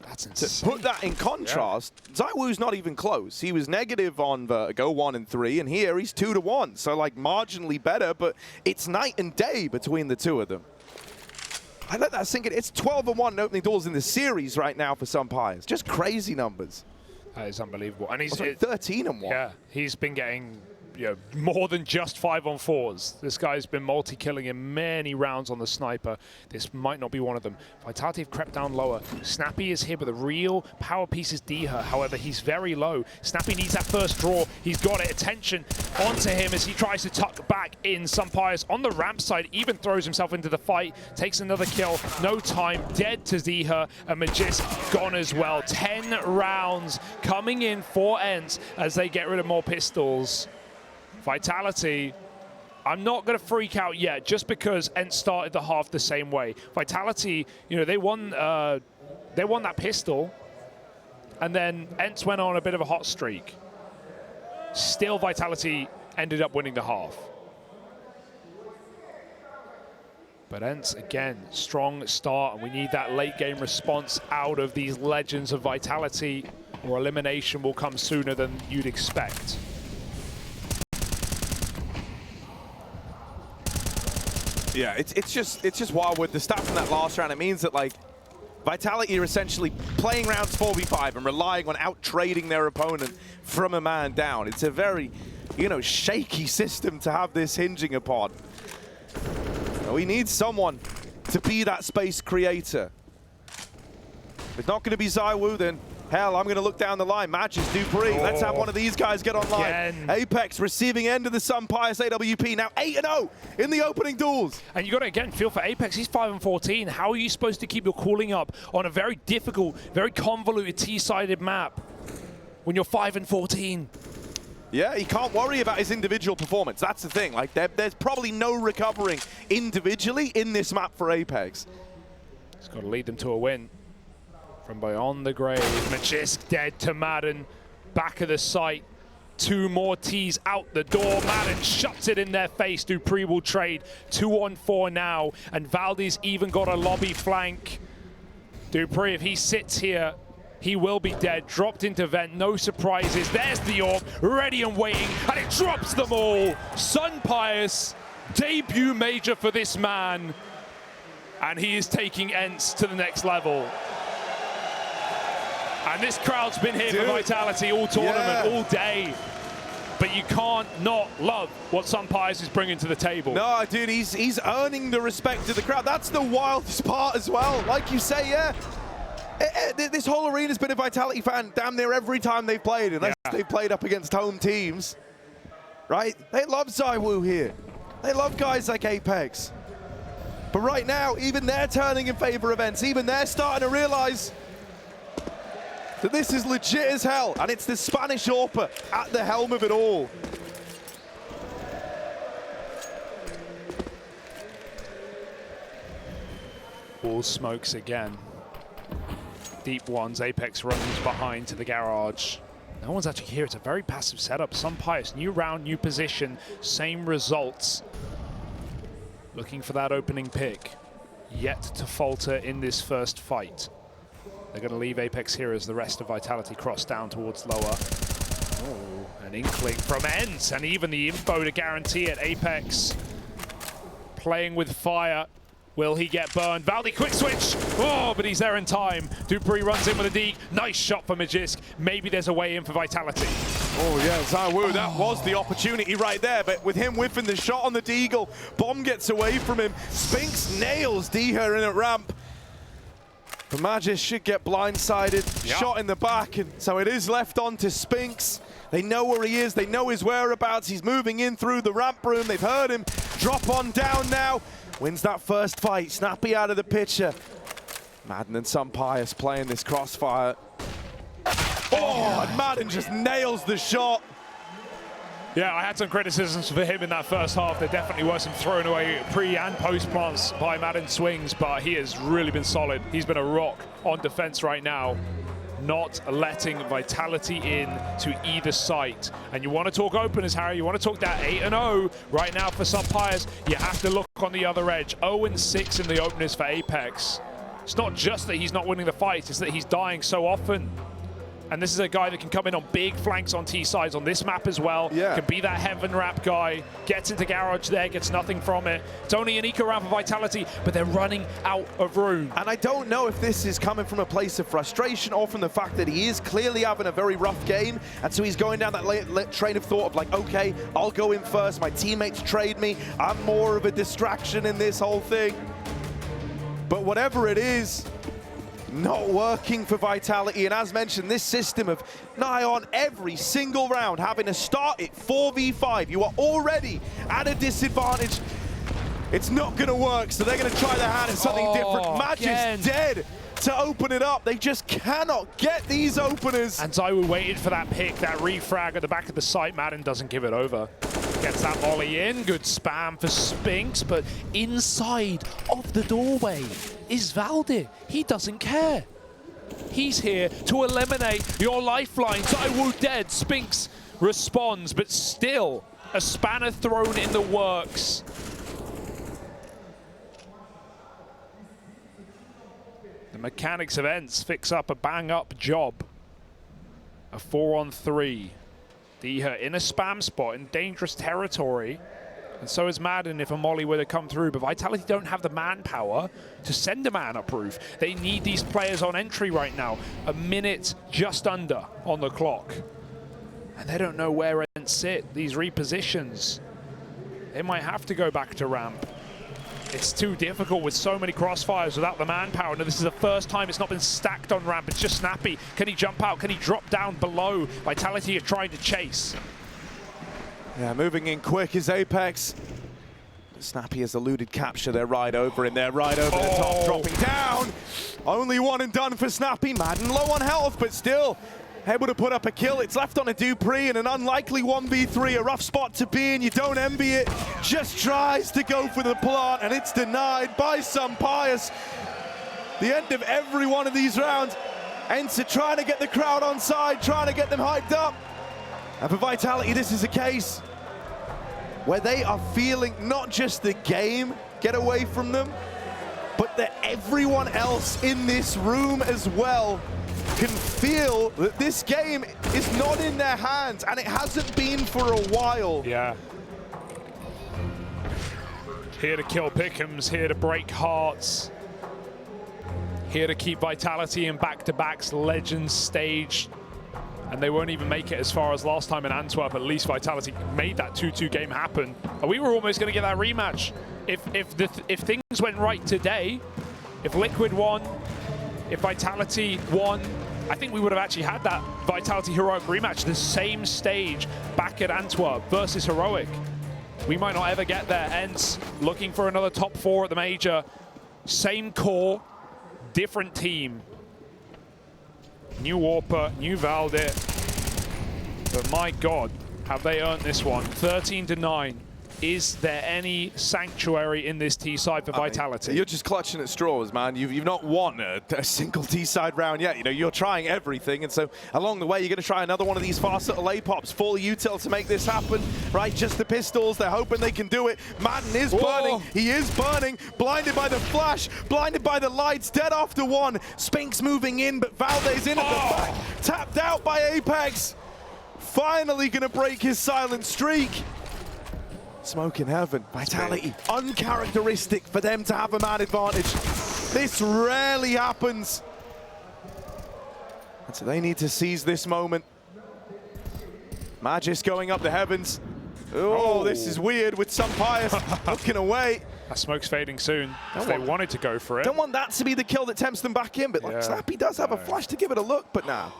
That's insane. To put that in contrast, ZywOo's not even close. He was negative on Vertigo, 1-3, and here he's 2-1. So like marginally better, but it's night and day between the 2 of them. I let that sink in. It's 12-1 in opening doors in the series right now for Sunpires. Just crazy numbers. That is unbelievable. And he's 13-1. Yeah, he's been getting more than just 5-on-4s. This guy's been multi-killing in many rounds on the sniper. This might not be one of them. Vitality have crept down lower. Snappi is here with a real power pieces D-her. However, he's very low. Snappi needs that first draw. He's got it. Attention onto him as he tries to tuck back in. Sunpires on the ramp side even throws himself into the fight. Takes another kill. No time. Dead to D-her. And Magisk gone as well. 10 rounds coming in for ENCE as they get rid of more pistols. Vitality, I'm not going to freak out yet just because ENCE started the half the same way. Vitality, they won that pistol, and then ENCE went on a bit of a hot streak. Still, Vitality ended up winning the half. But ENCE, again, strong start, and we need that late game response out of these legends of Vitality, or elimination will come sooner than you'd expect. Yeah, it's just wild with the stat from that last round. It means that like Vitality are essentially playing rounds 4v5 and relying on out-trading their opponent from a man down. It's a very, shaky system to have this hinging upon. We need someone to be that space creator. If it's not going to be ZywOo, then Hell, I'm going to look down the line. Matches, dupreeh. Let's have one of these guys get online. Again. Apex receiving end of the Sun Pius AWP. Now 8-0 in the opening duels. And you got to, again, feel for Apex. He's 5-14. How are you supposed to keep your cooling up on a very difficult, very convoluted T-sided map when you're 5-14? Yeah, he can't worry about his individual performance. That's the thing. Like, there's probably no recovering individually in this map for Apex. He's got to lead them to a win. From beyond the grave, Magisk dead to Madden. Back of the site. 2 more T's out the door. Madden shuts it in their face. dupreeh will trade. 2-on-4 now. And Valde's even got a lobby flank. dupreeh, if he sits here, he will be dead. Dropped into vent. No surprises. There's the orb. Ready and waiting. And it drops them all. Sun Pius. Debut major for this man. And he is taking ENCE to the next level. And this crowd's been here for Vitality all tournament, all day. But you can't not love what Sun Pius is bringing to the table. No, dude, he's earning the respect of the crowd. That's the wildest part as well. Like you say, yeah. This whole arena's been a Vitality fan damn near every time they've played, unless they've played up against home teams. Right? They love ZywOo here. They love guys like Apex. But right now, even they're turning in favor of ENCE. Even they're starting to realize that this is legit as hell, and it's the Spanish AWPer at the helm of it all. All smokes again. Deep ones, Apex runs behind to the garage. No one's actually here, it's a very passive setup. Sun Pius, new round, new position, same results. Looking for that opening pick. Yet to falter in this first fight. They're going to leave Apex here as the rest of Vitality cross down towards lower. Oh, an inkling from ENCE, and even the info to guarantee it. Apex playing with fire. Will he get burned? Valde, quick switch! Oh, but he's there in time. dupreeh runs in with a deke. Nice shot for Magisk. Maybe there's a way in for Vitality. Oh yeah, ZywOo, that was the opportunity right there, but with him whiffing the shot on the deagle, bomb gets away from him. Spinx nails dupreeh in at ramp. But Magisk should get blindsided, shot in the back, and so it is left on to Spinx. They know where he is, they know his whereabouts, he's moving in through the ramp room, they've heard him, drop on down now. Wins that first fight, Snappi out of the picture. Madden and Sun Pius playing this crossfire. Oh, and Madden just nails the shot. Yeah, I had some criticisms for him in that first half. There definitely were some thrown away pre and post plants by Madden swings, but he has really been solid. He's been a rock on defense right now, not letting Vitality in to either site. And you want to talk openers, Harry, you want to talk that 8-0 right now for Sun Pius. You have to look on the other edge. 0-6 in the openers for Apex. It's not just that he's not winning the fight, it's that he's dying so often. And this is a guy that can come in on big flanks on T-sides on this map as well. Can be that heaven wrap guy. Gets into garage there, gets nothing from it. It's only an eco round for Vitality, but they're running out of room. And I don't know if this is coming from a place of frustration or from the fact that he is clearly having a very rough game. And so he's going down that train of thought of like, okay, I'll go in first. My teammates trade me. I'm more of a distraction in this whole thing. But whatever it is, not working for Vitality, and as mentioned, this system of nigh on every single round having to start it 4v5, you are already at a disadvantage. It's not going to work, so they're going to try their hand at something different. Magisk dead to open it up. They just cannot get these openers. And ZywOo waited for that pick, that refrag at the back of the site. Madden doesn't give it over. Gets that volley in, good spam for Spinx, but inside of the doorway is Valde. He doesn't care. He's here to eliminate your lifeline. ZywOo dead, Spinx responds, but still a spanner thrown in the works. The mechanics of ENCE fix up a bang-up job. A 4-on-3. dupreeh in a spam spot in dangerous territory. And so is Madden if a molly were to come through. But Vitality don't have the manpower to send a man up roof. They need these players on entry right now. A minute just under on the clock. And they don't know where ENCE sit. These repositions. They might have to go back to ramp. It's too difficult with so many crossfires without the manpower. And this is the first time it's not been stacked on ramp. It's just Snappi. Can he jump out? Can he drop down below? Vitality are trying to chase. Yeah, moving in quick is Apex. Snappi has eluded capture. They're right over him. They're right over the top, dropping down. Only one and done for Snappi. Madden low on health, but still able to put up a kill. It's left on a dupreeh in an unlikely 1v3, a rough spot to be in. You don't envy it. Just tries to go for the plant, and it's denied by some pious. The end of every one of these rounds. ENCE trying to get the crowd on side, trying to get them hyped up. And for Vitality, this is a case where they are feeling not just the game get away from them, but that everyone else in this room as well can feel that this game is not in their hands, and it hasn't been for a while. Yeah. Here to kill Pick'ems, here to break hearts. Here to keep Vitality in back-to-backs, Legends stage. And they won't even make it as far as last time in Antwerp. At least Vitality made that 2-2 game happen. And we were almost going to get that rematch. If things went right today, if Liquid won, if Vitality won, I think we would have actually had that Vitality Heroic rematch, the same stage back at Antwerp versus Heroic. We might not ever get there. ENCE looking for another top 4 at the major. Same core, different team. New Warper, new Valde. But my God, have they earned this one? 13-9. Is there any sanctuary in this T-side for Vitality? You're just clutching at straws, man. You've not won a single T-side round yet. You know, you're trying everything, and so along the way, you're going to try another one of these fast little A-pops. Full util to make this happen, right? Just the pistols. They're hoping they can do it. Madden is burning. He is burning. Blinded by the flash. Blinded by the lights. Dead after one. Spinx moving in, but Valde's in at the back. Tapped out by Apex. Finally going to break his silent streak. Smoke in heaven. Vitality, uncharacteristic for them to have a man advantage. This rarely happens. And so they need to seize this moment. Magis going up the heavens. Oh, this is weird with some pious looking away. That smoke's fading soon. If they wanted to go for it. Don't want that to be the kill that tempts them back in, but like Snappi does have a flash to give it a look, but now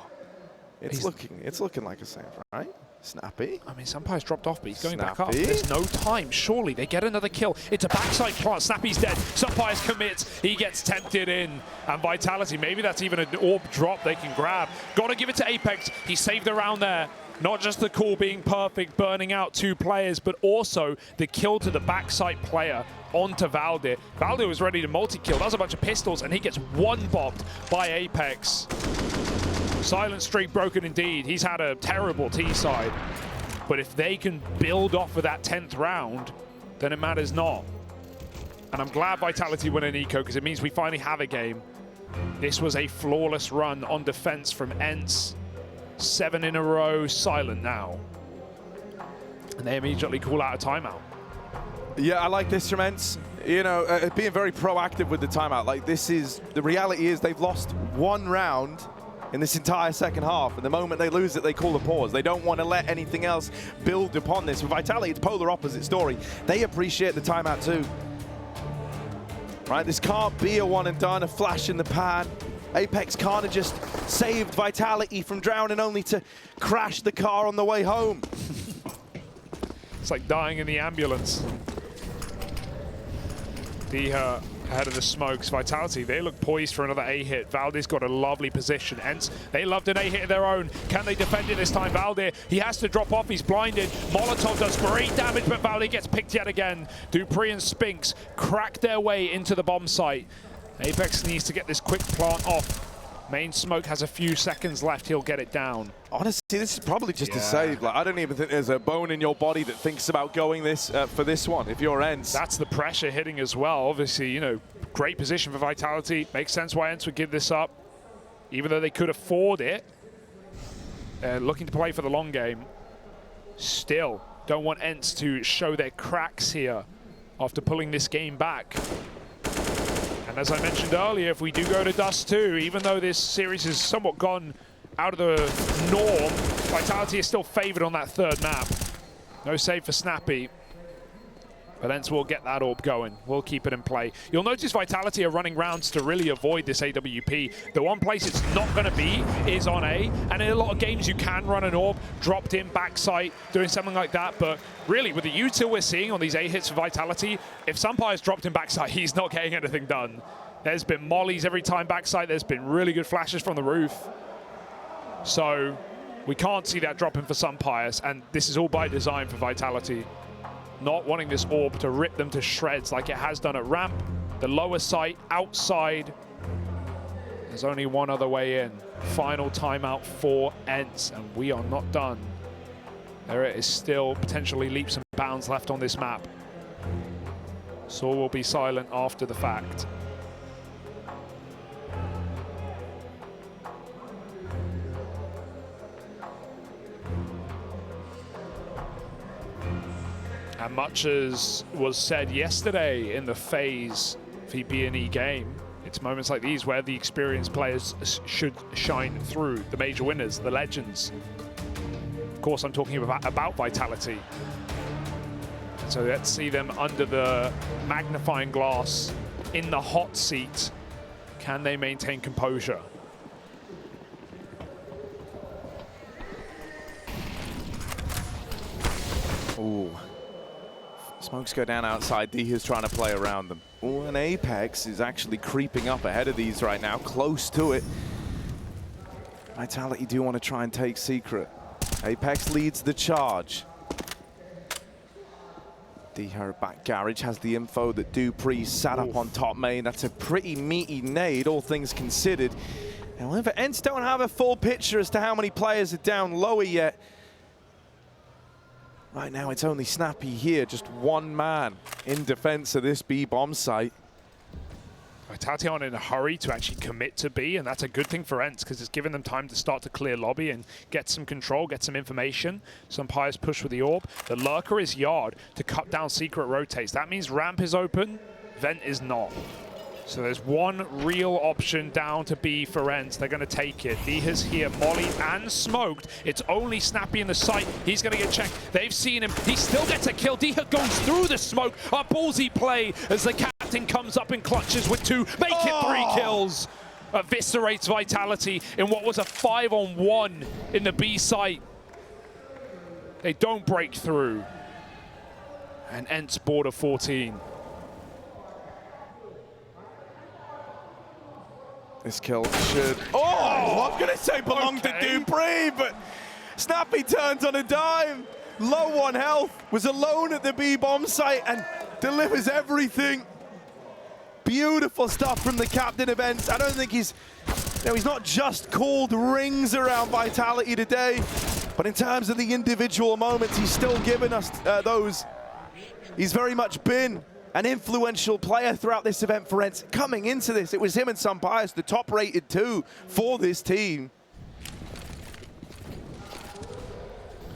it's looking like a save, right? Snappi. I mean, Sampai's dropped off, but he's going back up. There's no time. Surely they get another kill. It's a backside plant. Snappi's dead. Sampai's commits. He gets tempted in. And Vitality, maybe that's even an orb drop they can grab. Got to give it to Apex. He saved around there. Not just the call being perfect, burning out 2 players, but also the kill to the backside player onto Valde. Valde was ready to multi-kill. That was a bunch of pistols, and he gets one-bopped by Apex. Silent streak broken indeed. He's had a terrible T-side. But if they can build off of that 10th round, then it matters not. And I'm glad Vitality won an eco, because it means we finally have a game. This was a flawless run on defense from ENCE. 7 in a row, silent now. And they immediately call out a timeout. Yeah, I like this from ENCE. You know, being very proactive with the timeout. Like, this is, the reality is they've lost 1 round in this entire second half, and the moment they lose it, they call a pause. They don't want to let anything else build upon this. For Vitality, it's polar opposite story. They appreciate the timeout too. Right, this can't be a one and done, a flash in the pan. Apex can't have just saved Vitality from drowning only to crash the car on the way home. It's like dying in the ambulance. Diha ahead of the smokes. Vitality, they look poised for another A-hit. Valde's got a lovely position. ENCE, they loved an A-hit of their own. Can they defend it this time? Valde, he has to drop off. He's blinded. Molotov does great damage, but Valde gets picked yet again. dupreeh and Spinx crack their way into the bomb site. Apex needs to get this quick plant off. Main smoke has a few seconds left. He'll get it down. Honestly, this is probably just a save. Like, I don't even think there's a bone in your body that thinks about going this for this one if you're ENCE. That's the pressure hitting as well. Obviously, you know, great position for Vitality. Makes sense why ENCE would give this up, even though they could afford it. Looking to play for the long game. Still, don't want ENCE to show their cracks here after pulling this game back. And as I mentioned earlier, if we do go to Dust 2, even though this series has somewhat gone out of the norm, Vitality is still favored on that 3rd map. No save for Snappi. But ENCE will get that orb going. We'll keep it in play. You'll notice Vitality are running rounds to really avoid this AWP. The one place it's not going to be is on A. And in a lot of games, you can run an orb, dropped in backside, doing something like that. But really, with the util we're seeing on these A hits for Vitality, if Sunpire's dropped in backside, he's not getting anything done. There's been mollies every time backside. There's been really good flashes from the roof. So we can't see that dropping for Sunpires. And this is all by design for Vitality. Not wanting this orb to rip them to shreds like it has done at ramp. The lower site, outside. There's only one other way in. Final timeout for ENCE, and we are not done. There is still potentially leaps and bounds left on this map. Saw will be silent after the fact. And much as was said yesterday in the FaZe VB&E game, it's moments like these where the experienced players should shine through, the major winners, the legends. Of course, I'm talking about Vitality. So let's see them under the magnifying glass in the hot seat. Can they maintain composure? Ooh. Smokes go down outside. Dupreeh's trying to play around them. Oh, and Apex is actually creeping up ahead of these right now, close to it. Vitality do want to try and take secret. Apex leads the charge. Dupreeh back garage has the info that dupreeh sat up on top main. That's a pretty meaty nade, all things considered. However, ENCE don't have a full picture as to how many players are down lower yet. Right now, it's only Snappi here, just one man in defense of this B bomb site. Vitality aren't in a hurry to actually commit to B, and that's a good thing for ENCE because it's given them time to start to clear lobby and get some control, get some information. Sunpire's push with the orb. The lurker is yard to cut down secret rotates. That means ramp is open, vent is not. So there's one real option down to B for ENCE. They're going to take it. Dupreeh's here, molly and smoked. It's only Snappi in the site. He's going to get checked. They've seen him. He still gets a kill. Dupreeh goes through the smoke. A ballsy play as the captain comes up and clutches with 2. Make it 3 kills. Eviscerates Vitality in what was a 5-on-1 in the B site. They don't break through. And ENCE border 14. This kill should... Oh, I'm going to say belonged to dupreeh, but Snappi turns on a dime. Low on health, was alone at the B bomb site and delivers everything. Beautiful stuff from the captain of ENCE. I don't think he's not just called rings around Vitality today, but in terms of the individual moments, he's still given us those. He's very much been an influential player throughout this event for ENCE. Coming into this, it was him and Sunpire's, the top-rated 2 for this team.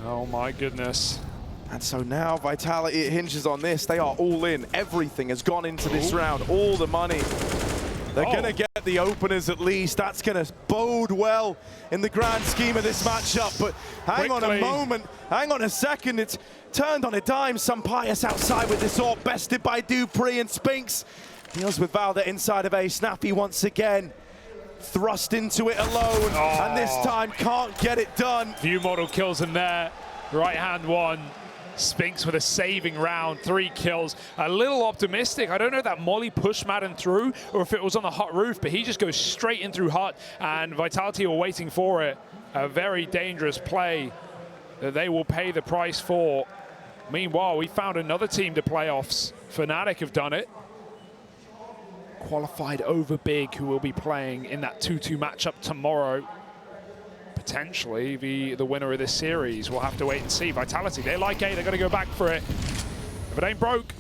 Oh my goodness. And so now Vitality, it hinges on this. They are all in. Everything has gone into this round. All the money. They're going to get the openers at least. That's going to bode well in the grand scheme of this matchup. But hang on a moment. Hang on a second. It's turned on a dime. Sunpire's outside with this orb. Bested by dupreeh and Spinx. Deals with valde inside of A. Snappi once again. Thrust into it alone. And this time can't get it done. View model kills him there. Right hand one. Spinx with a saving round, 3 kills. A little optimistic. I don't know if that molly pushed Madden through or if it was on the hut roof, but he just goes straight in through hut and Vitality are waiting for it. A very dangerous play that they will pay the price for. Meanwhile, we found another team to playoffs. Fnatic have done it. Qualified over Big, who will be playing in that 2-2 matchup tomorrow. Potentially the winner of this series. We'll have to wait and see. Vitality, they like A, they're going to go back for it. If it ain't broke,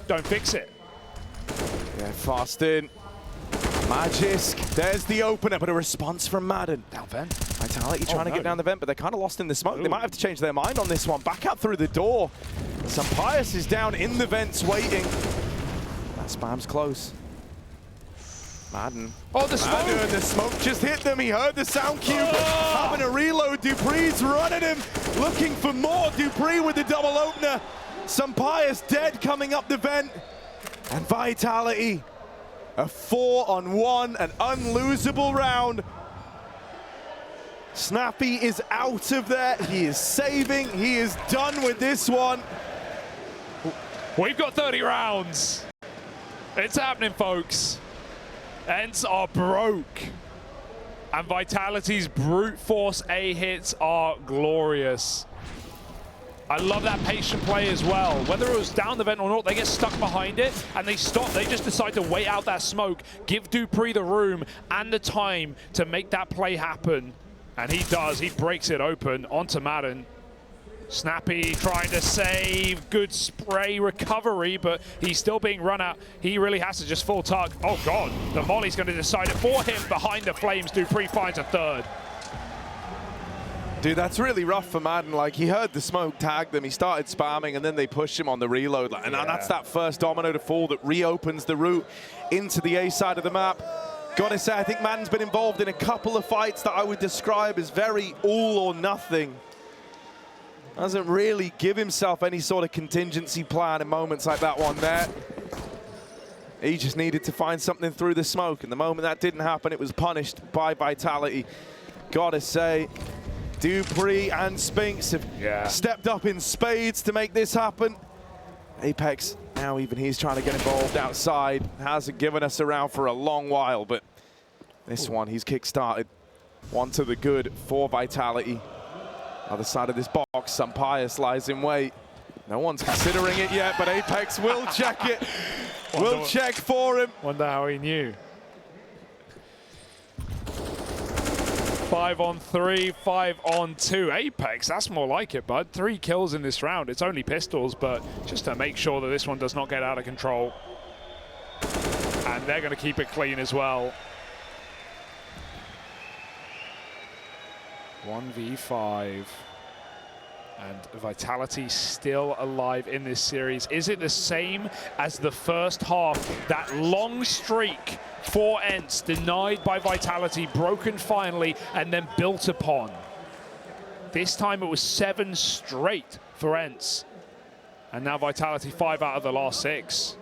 don't fix it. Yeah, fast in. Magisk, there's the opener, but a response from Madden. Down vent. Vitality trying to get down the vent, but they're kind of lost in the smoke. They might have to change their mind on this one. Back out through the door. Sunpire's is down in the vents waiting. That spam's close. Madden. Oh, the smoke! Madden, the smoke just hit them. He heard the sound cue. Having a reload. dupreeh's running him, looking for more. dupreeh with the double opener. Some Pious dead coming up the vent. And Vitality, a 4-on-1, an unlosable round. Snappi is out of there. He is saving. He is done with this one. We've got 30 rounds. It's happening, folks. ENCE are broke. And Vitality's brute force A hits are glorious. I love that patient play as well. Whether it was down the vent or not, they get stuck behind it and they stop. They just decide to wait out that smoke, give dupreeh the room and the time to make that play happen. And he does. He breaks it open onto Madden. Snappi trying to save. Good spray recovery, but he's still being run out. He really has to just full tug. Oh, God. The molly's going to decide it for him. Behind the flames, dupreeh finds a third. Dude, that's really rough for Madden. Like, he heard the smoke tag them, he started spamming, and then they pushed him on the reload. And that's that first domino to fall that reopens the route into the A side of the map. Gotta say, I think Madden's been involved in a couple of fights that I would describe as very all or nothing. Doesn't really give himself any sort of contingency plan in moments like that one there. He just needed to find something through the smoke, and the moment that didn't happen, it was punished by Vitality. Gotta say, dupreeh and Spinx have stepped up in spades to make this happen. Apex, now even he's trying to get involved outside. Hasn't given us a round for a long while, but this one he's kick-started. One to the good for Vitality. Other side of this box, some Pious lies in wait. No one's considering it yet, but Apex will check it. Will check for him. Wonder how he knew. 5 on 3, 5 on 2. Apex, that's more like it, bud. 3 kills in this round. It's only pistols, but just to make sure that this one does not get out of control. And they're going to keep it clean as well. 1v5. And Vitality still alive in this series. Is it the same as the first half? That long streak for ENCE, denied by Vitality, broken finally, and then built upon. This time it was 7 straight for ENCE. And now Vitality 5 out of the last 6.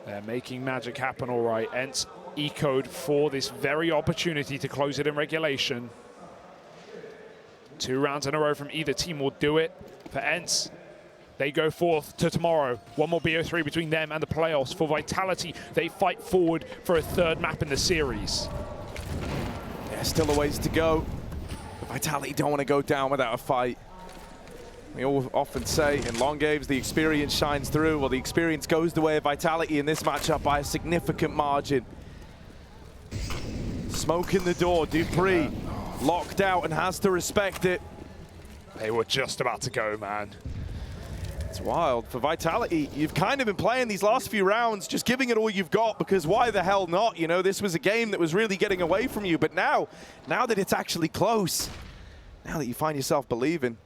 They're making magic happen all right. ENCE echoed for this very opportunity to close it in regulation. 2 rounds in a row from either team will do it. For ENCE, they go forth to tomorrow. One more BO3 between them and the playoffs. For Vitality, they fight forward for a 3rd map in the series. Yeah, still a ways to go. Vitality don't want to go down without a fight. We all often say in long games, the experience shines through. Well, the experience goes the way of Vitality in this matchup by a significant margin. Smoke in the door, dupreeh locked out and has to respect it. They were just about to go, man. It's wild. For Vitality, you've kind of been playing these last few rounds, just giving it all you've got, because why the hell not? You know, this was a game that was really getting away from you, but now that it's actually close, now that you find yourself believing,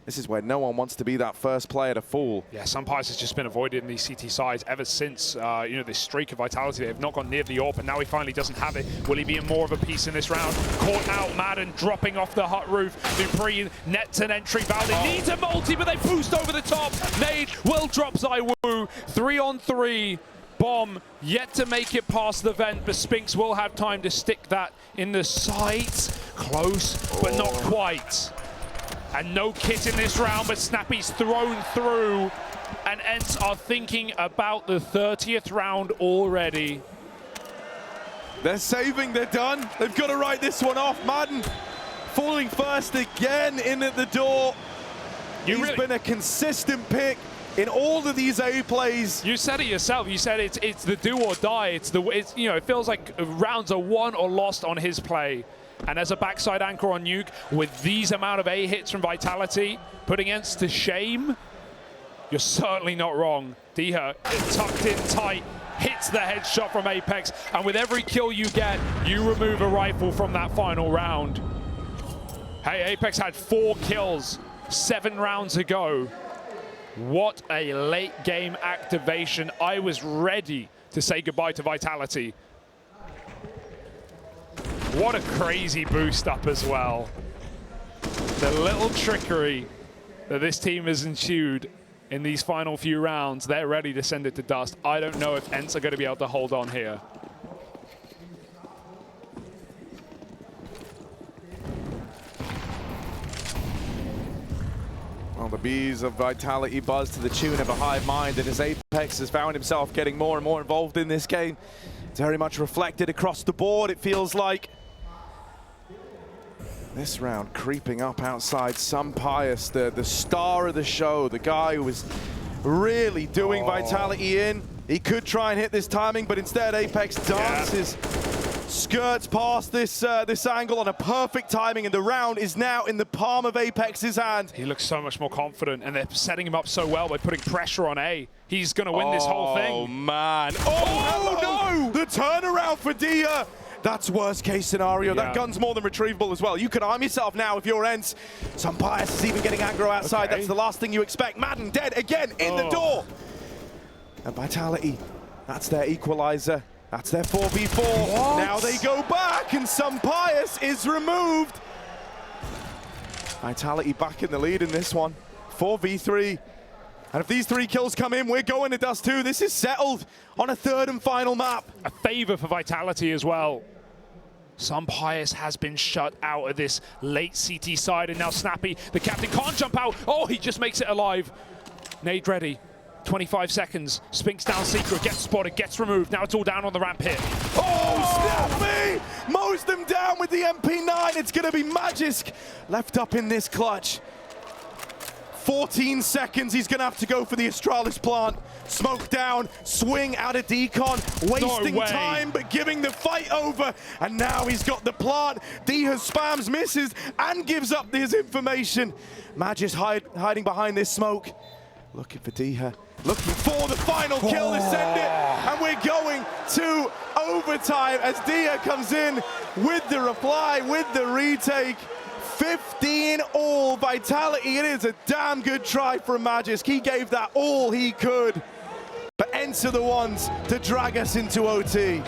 this is where no one wants to be that first player to fall. Yeah, some Pious has just been avoided in these CT sides ever since, you know, this streak of Vitality. They have not gone near the AWP, and now he finally doesn't have it. Will he be in more of a piece in this round? Caught out, Madden dropping off the hut roof. dupreeh nets an entry. Valde needs a multi, but they boost over the top. Nade will drop ZywOo. 3 on 3. Bomb yet to make it past the vent, but Spinx will have time to stick that in the sights. Close, but not quite. And no kit in this round, but Snappi's thrown through. And ENCE are thinking about the 30th round already. They're saving, they're done. They've got to write this one off. Madden falling first again in at the door. He's been a consistent pick in all of these A plays. You said it yourself. You said it's the do or die. You know, it feels like rounds are won or lost on his play. And as a backside anchor on Nuke, with these amount of A hits from Vitality, putting ENCE to shame, you're certainly not wrong. Diha tucked in tight, hits the headshot from Apex, and with every kill you get, you remove a rifle from that final round. Hey, Apex had 4 kills 7 rounds ago. What a late game activation. I was ready to say goodbye to Vitality. What a crazy boost up as well. The little trickery that this team has ensued in these final few rounds. They're ready to send it to dust. I don't know if ENCE are going to be able to hold on here. Well, the bees of Vitality buzz to the tune of a hive mind, and as Apex has found himself getting more and more involved in this game, it's very much reflected across the board, it feels like. This round creeping up outside Pius, the star of the show, the guy who was really doing Vitality in. He could try and hit this timing, but instead Apex dances, skirts past this this angle on a perfect timing, and the round is now in the palm of Apex's hand. He looks so much more confident, and they're setting him up so well by putting pressure on A. He's going to win this whole thing. Oh, man. Oh, no! The turnaround for Dia. That's worst case scenario. Yeah. That gun's more than retrievable as well. You can arm yourself now if you're ENCE. Pius is even getting aggro outside. Okay. That's the last thing you expect. Madden dead again in the door. And Vitality, that's their equalizer. That's their 4v4. What? Now they go back, and Pius is removed. Vitality back in the lead in this one. 4v3. And if these 3 kills come in, we're going to dust too. This is settled on a third and final map. A favor for Vitality as well. Pius has been shut out of this late CT side, and now Snappi, the captain, can't jump out. Oh, he just makes it alive. Nade ready. 25 seconds. Spinx down secret, gets spotted, gets removed. Now it's all down on the ramp hit. Oh, Snappi mows them down with the MP9. It's going to be Magisk left up in this clutch. 14 seconds, he's gonna have to go for the Astralis plant. Smoke down, swing out of decon, wasting time, but giving the fight over. And now he's got the plant. Diha spams, misses, and gives up his information. Magis hiding behind this smoke. Looking for Diha, looking for the final kill to send it. And we're going to overtime as Diha comes in with the reply, with the retake. 15 all Vitality. It is a damn good try from Magisk. He gave that all he could. But ENCE are the ones to drag us into OT.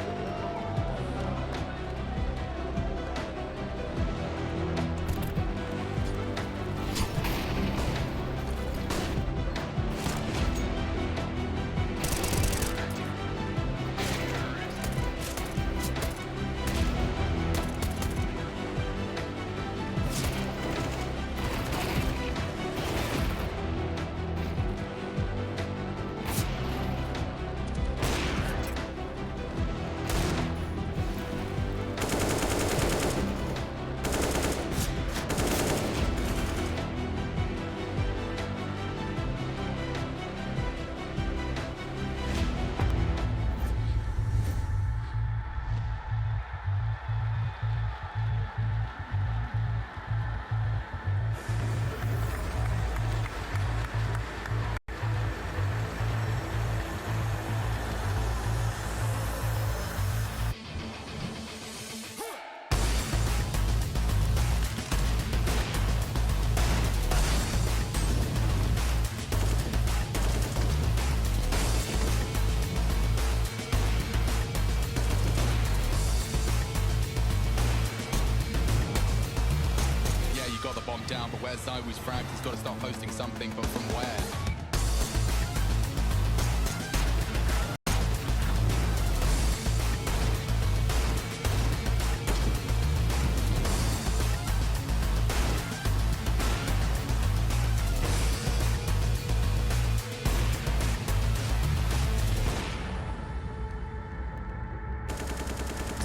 Down, but where's ZywOo's fragged? He's got to start posting something, but from where?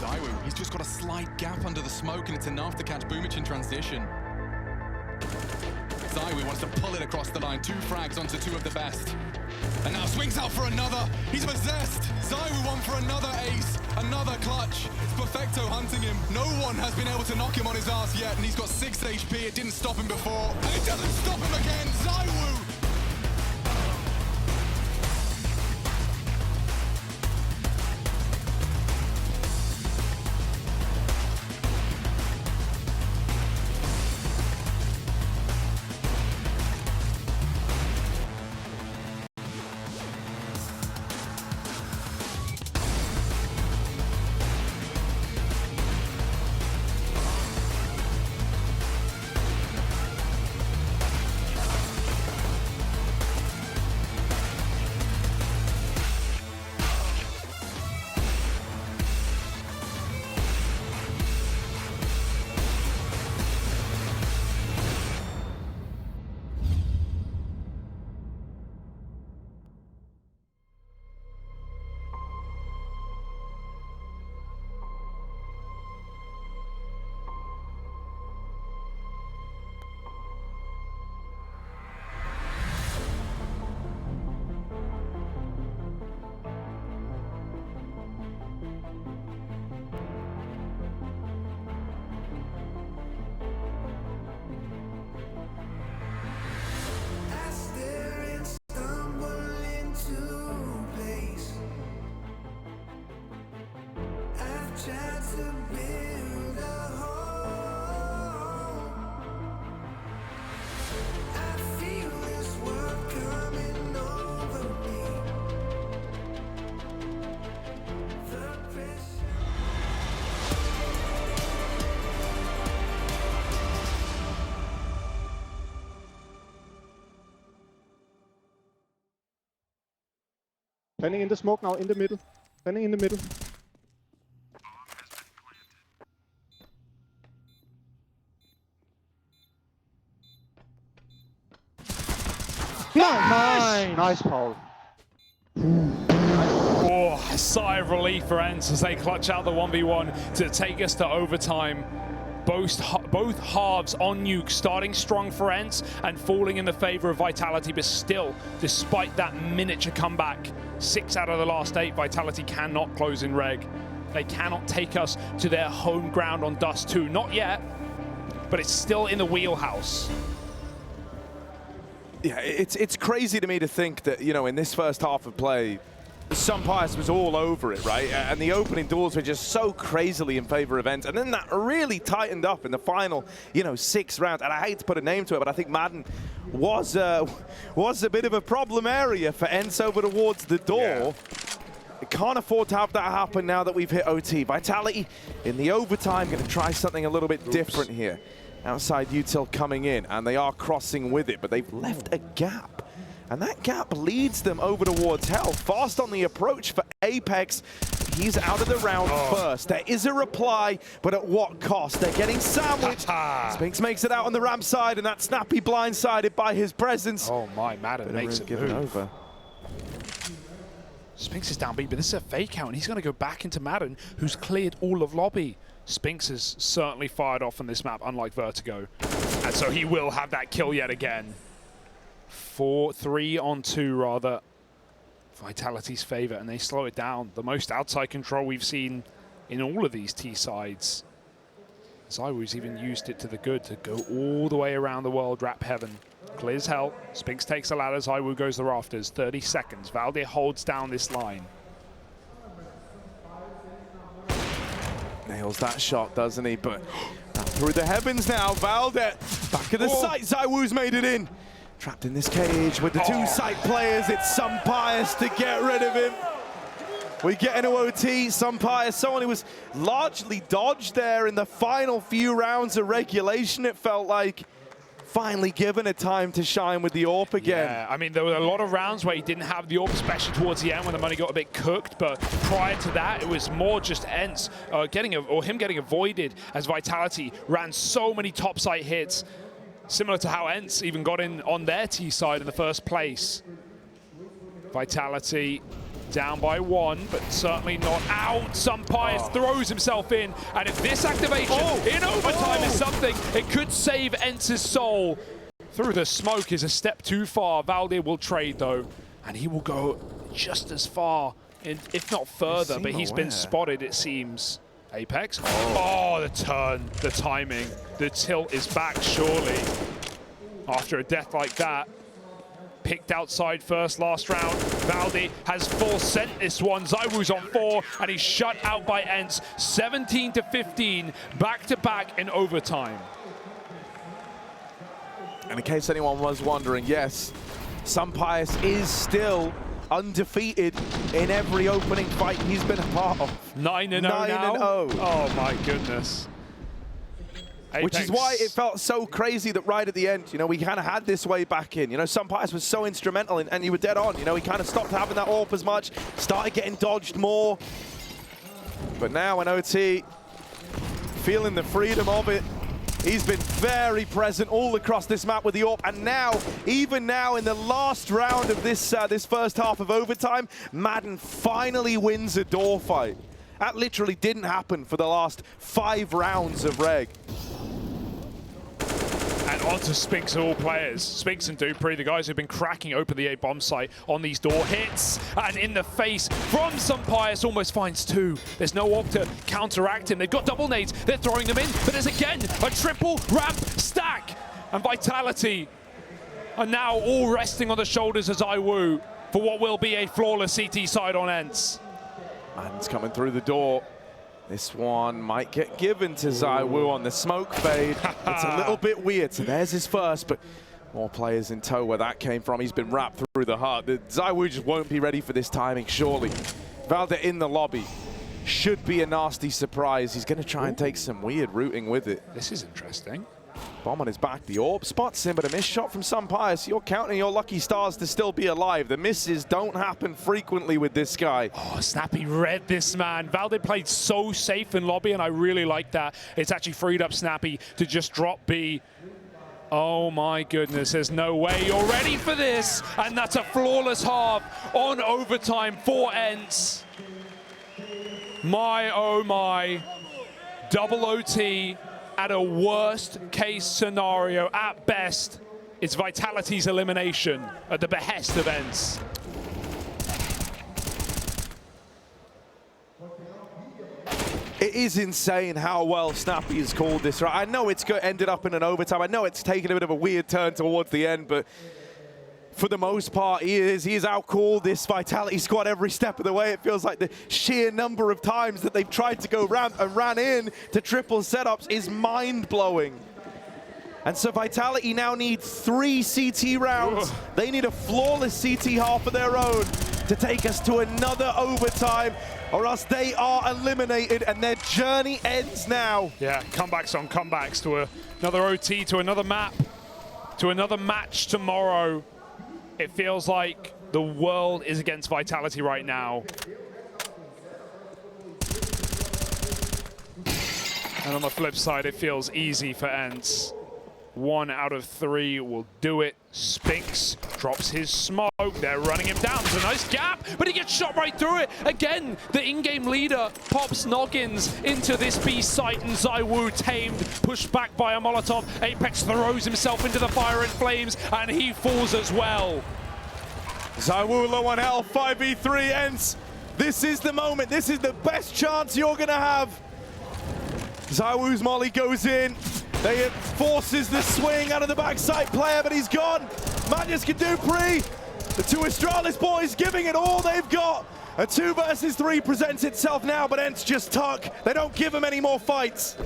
ZywOo, he's just got a slight gap under the smoke, and it's enough to catch Boomich in transition. ZywOo wants to pull it across the line. 2 frags onto 2 of the best. And now swings out for another. He's possessed. ZywOo won for another ace. Another clutch. It's Perfecto hunting him. No one has been able to knock him on his ass yet. And he's got 6 HP. It didn't stop him before. And it doesn't stop him again. ZywOo. Planning in the smoke now, in the middle. Planning in the middle. Nice! Nice, Paul. Oh, a sigh of relief for ENCE as they clutch out the 1v1 to take us to overtime. Both halves on Nuke, starting strong for ENCE and falling in the favor of Vitality, but still, despite that miniature comeback, 6 out of the last 8, Vitality cannot close in reg. They cannot take us to their home ground on Dust 2. Not yet, but it's still in the wheelhouse. Yeah, it's crazy to me to think that, you know, in this first half of play, Sunpius was all over it, right? And the opening doors were just so crazily in favor of ENCE. And then that really tightened up in the final, you know, 6 rounds. And I hate to put a name to it, but I think Madden was a bit of a problem area for ENCE over towards the door. Yeah. Can't afford to have that happen now that we've hit OT. Vitality in the overtime going to try something a little bit different here. Outside util coming in, and they are crossing with it, but they've left a gap. And that gap leads them over towards Hell. Fast on the approach for Apex. He's out of the round first. There is a reply, but at what cost? They're getting sandwiched. Spinx makes it out on the ramp side, and that Snappi blindsided by his presence. Oh my, Madden makes it move. Over. Spinx is down B, but this is a fake out, and he's going to go back into Madden, who's cleared all of lobby. Spinx is certainly fired off on this map, unlike Vertigo. And so he will have that kill yet again. 3 on 2 rather. Vitality's favor, and they slow it down. The most outside control we've seen in all of these T sides. ZywOo's even used it to the good to go all the way around the world, wrap heaven. Clears Hell. Spinx takes the ladder. ZywOo goes the rafters. 30 seconds. Valde holds down this line. Nails that shot, doesn't he? But through the heavens now, Valde back of the site. ZywOo's made it in. Trapped in this cage with the 2 site players. It's Sunpius to get rid of him. We get into OT. Sunpius, someone who was largely dodged there in the final few rounds of regulation, it felt like. Finally given a time to shine with the AWP again. Yeah, I mean, there were a lot of rounds where he didn't have the AWP, especially towards the end when the money got a bit cooked, but prior to that, it was more just ENCE him getting avoided as Vitality ran so many top site hits, similar to how ENCE even got in on their T side in the first place. Vitality down by 1, but certainly not out. Sunpius throws himself in, and if this activation in overtime is something, it could save ENCE's soul. Through the smoke is a step too far. Valde will trade though, and he will go just as far, if not further, but he's been spotted, it seems. Apex. Oh, the turn, the timing, the tilt is back surely. After a death like that. Picked outside first last round. Valde has full sent this one. ZywOo's on 4, and he's shut out by ENCE. 17-15, back-to-back in overtime. And in case anyone was wondering, yes, Sunpius is still undefeated in every opening fight he's been a part of. 9-0 now? 9-0. Oh my goodness. Apex. Which is why it felt so crazy that right at the end, you know, we kind of had this way back in. You know, Sunpius was so instrumental, and you were dead on. You know, he kind of stopped having that AWP as much, started getting dodged more. But now in OT, feeling the freedom of it, he's been very present all across this map with the AWP. And now, even now in the last round of this first half of overtime, Madden finally wins a door fight. That literally didn't happen for the last 5 rounds of reg. And onto Spinx and all players. Spinx and dupreeh, the guys who've been cracking open the A bomb site on these door hits. And in the face from Sunpius, almost finds 2. There's no AWP to counteract him. They've got double nades. They're throwing them in. But there's again a triple ramp stack. And Vitality are now all resting on the shoulders of ZywOo for what will be a flawless CT side on ENCE. Madden's coming through the door. This one might get given to ZywOo on the smoke fade. It's a little bit weird. So there's his first, but more players in tow where that came from. He's been wrapped through the heart. ZywOo just won't be ready for this timing, surely. Valde in the lobby. Should be a nasty surprise. He's going to try and take some weird routing with it. This is interesting. Bomb on his back. The orb spots him, but a missed shot from Sunpire. So you're counting your lucky stars to still be alive. The misses don't happen frequently with this guy. Oh, Snappi read this man. Valde played so safe in lobby, and I really like that. It's actually freed up Snappi to just drop B. Oh my goodness, there's no way you're ready for this. And that's a flawless half on overtime for ENCE. My, oh my. Double OT at a worst case scenario. At best, it's Vitality's elimination at the behest of ENCE. It is insane how well Snappi has called this. Right? I know it's ended up in an overtime. I know it's taken a bit of a weird turn towards the end, but for the most part, he is outcalled this Vitality squad every step of the way. It feels like the sheer number of times that they've tried to go round and ran in to triple setups is mind-blowing. And so Vitality now need 3 CT rounds. They need a flawless CT half of their own to take us to another overtime, or else they are eliminated and their journey ends now. Yeah, comebacks on comebacks to another OT, to another map, to another match tomorrow. It feels like the world is against Vitality right now. And on the flip side, it feels easy for ENCE. 1 out of 3 will do it. Spinx drops his smoke. They're running him down. There's a nice gap, but he gets shot right through it. Again, the in-game leader pops noggins into this B site, and ZywOo tamed, pushed back by a Molotov. Apex throws himself into the fire and flames, and he falls as well. ZywOo low on health, 5v3 ENCE. This is the moment. This is the best chance you're going to have. ZywOo's molly goes in. They forces the swing out of the backside player, but he's gone. Magisk and dupreeh, the two Astralis boys giving it all they've got. A 2 versus 3 presents itself now, but ENCE just tuck. They don't give him any more fights.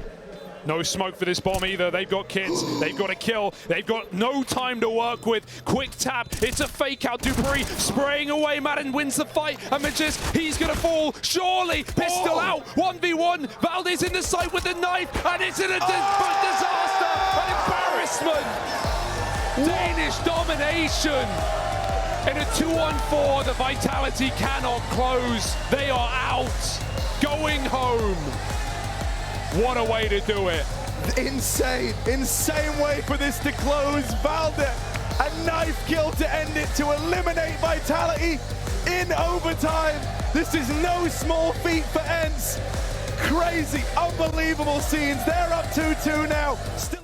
No smoke for this bomb either. They've got kits. They've got a kill. They've got no time to work with. Quick tap. It's a fake out. dupreeh spraying away. Madden wins the fight. And Magisk, he's going to fall. Surely. Pistol out. 1v1. Valde's in the site with the knife. And it's in a disaster. An embarrassment. Danish domination. In a 2-on-4, the Vitality cannot close. They are out. Going home. What a way to do it. Insane way for this to close. Valde, a knife kill to end it, to eliminate Vitality in overtime. This is no small feat for ENCE. Crazy, unbelievable scenes. They're up 2-2 now. Still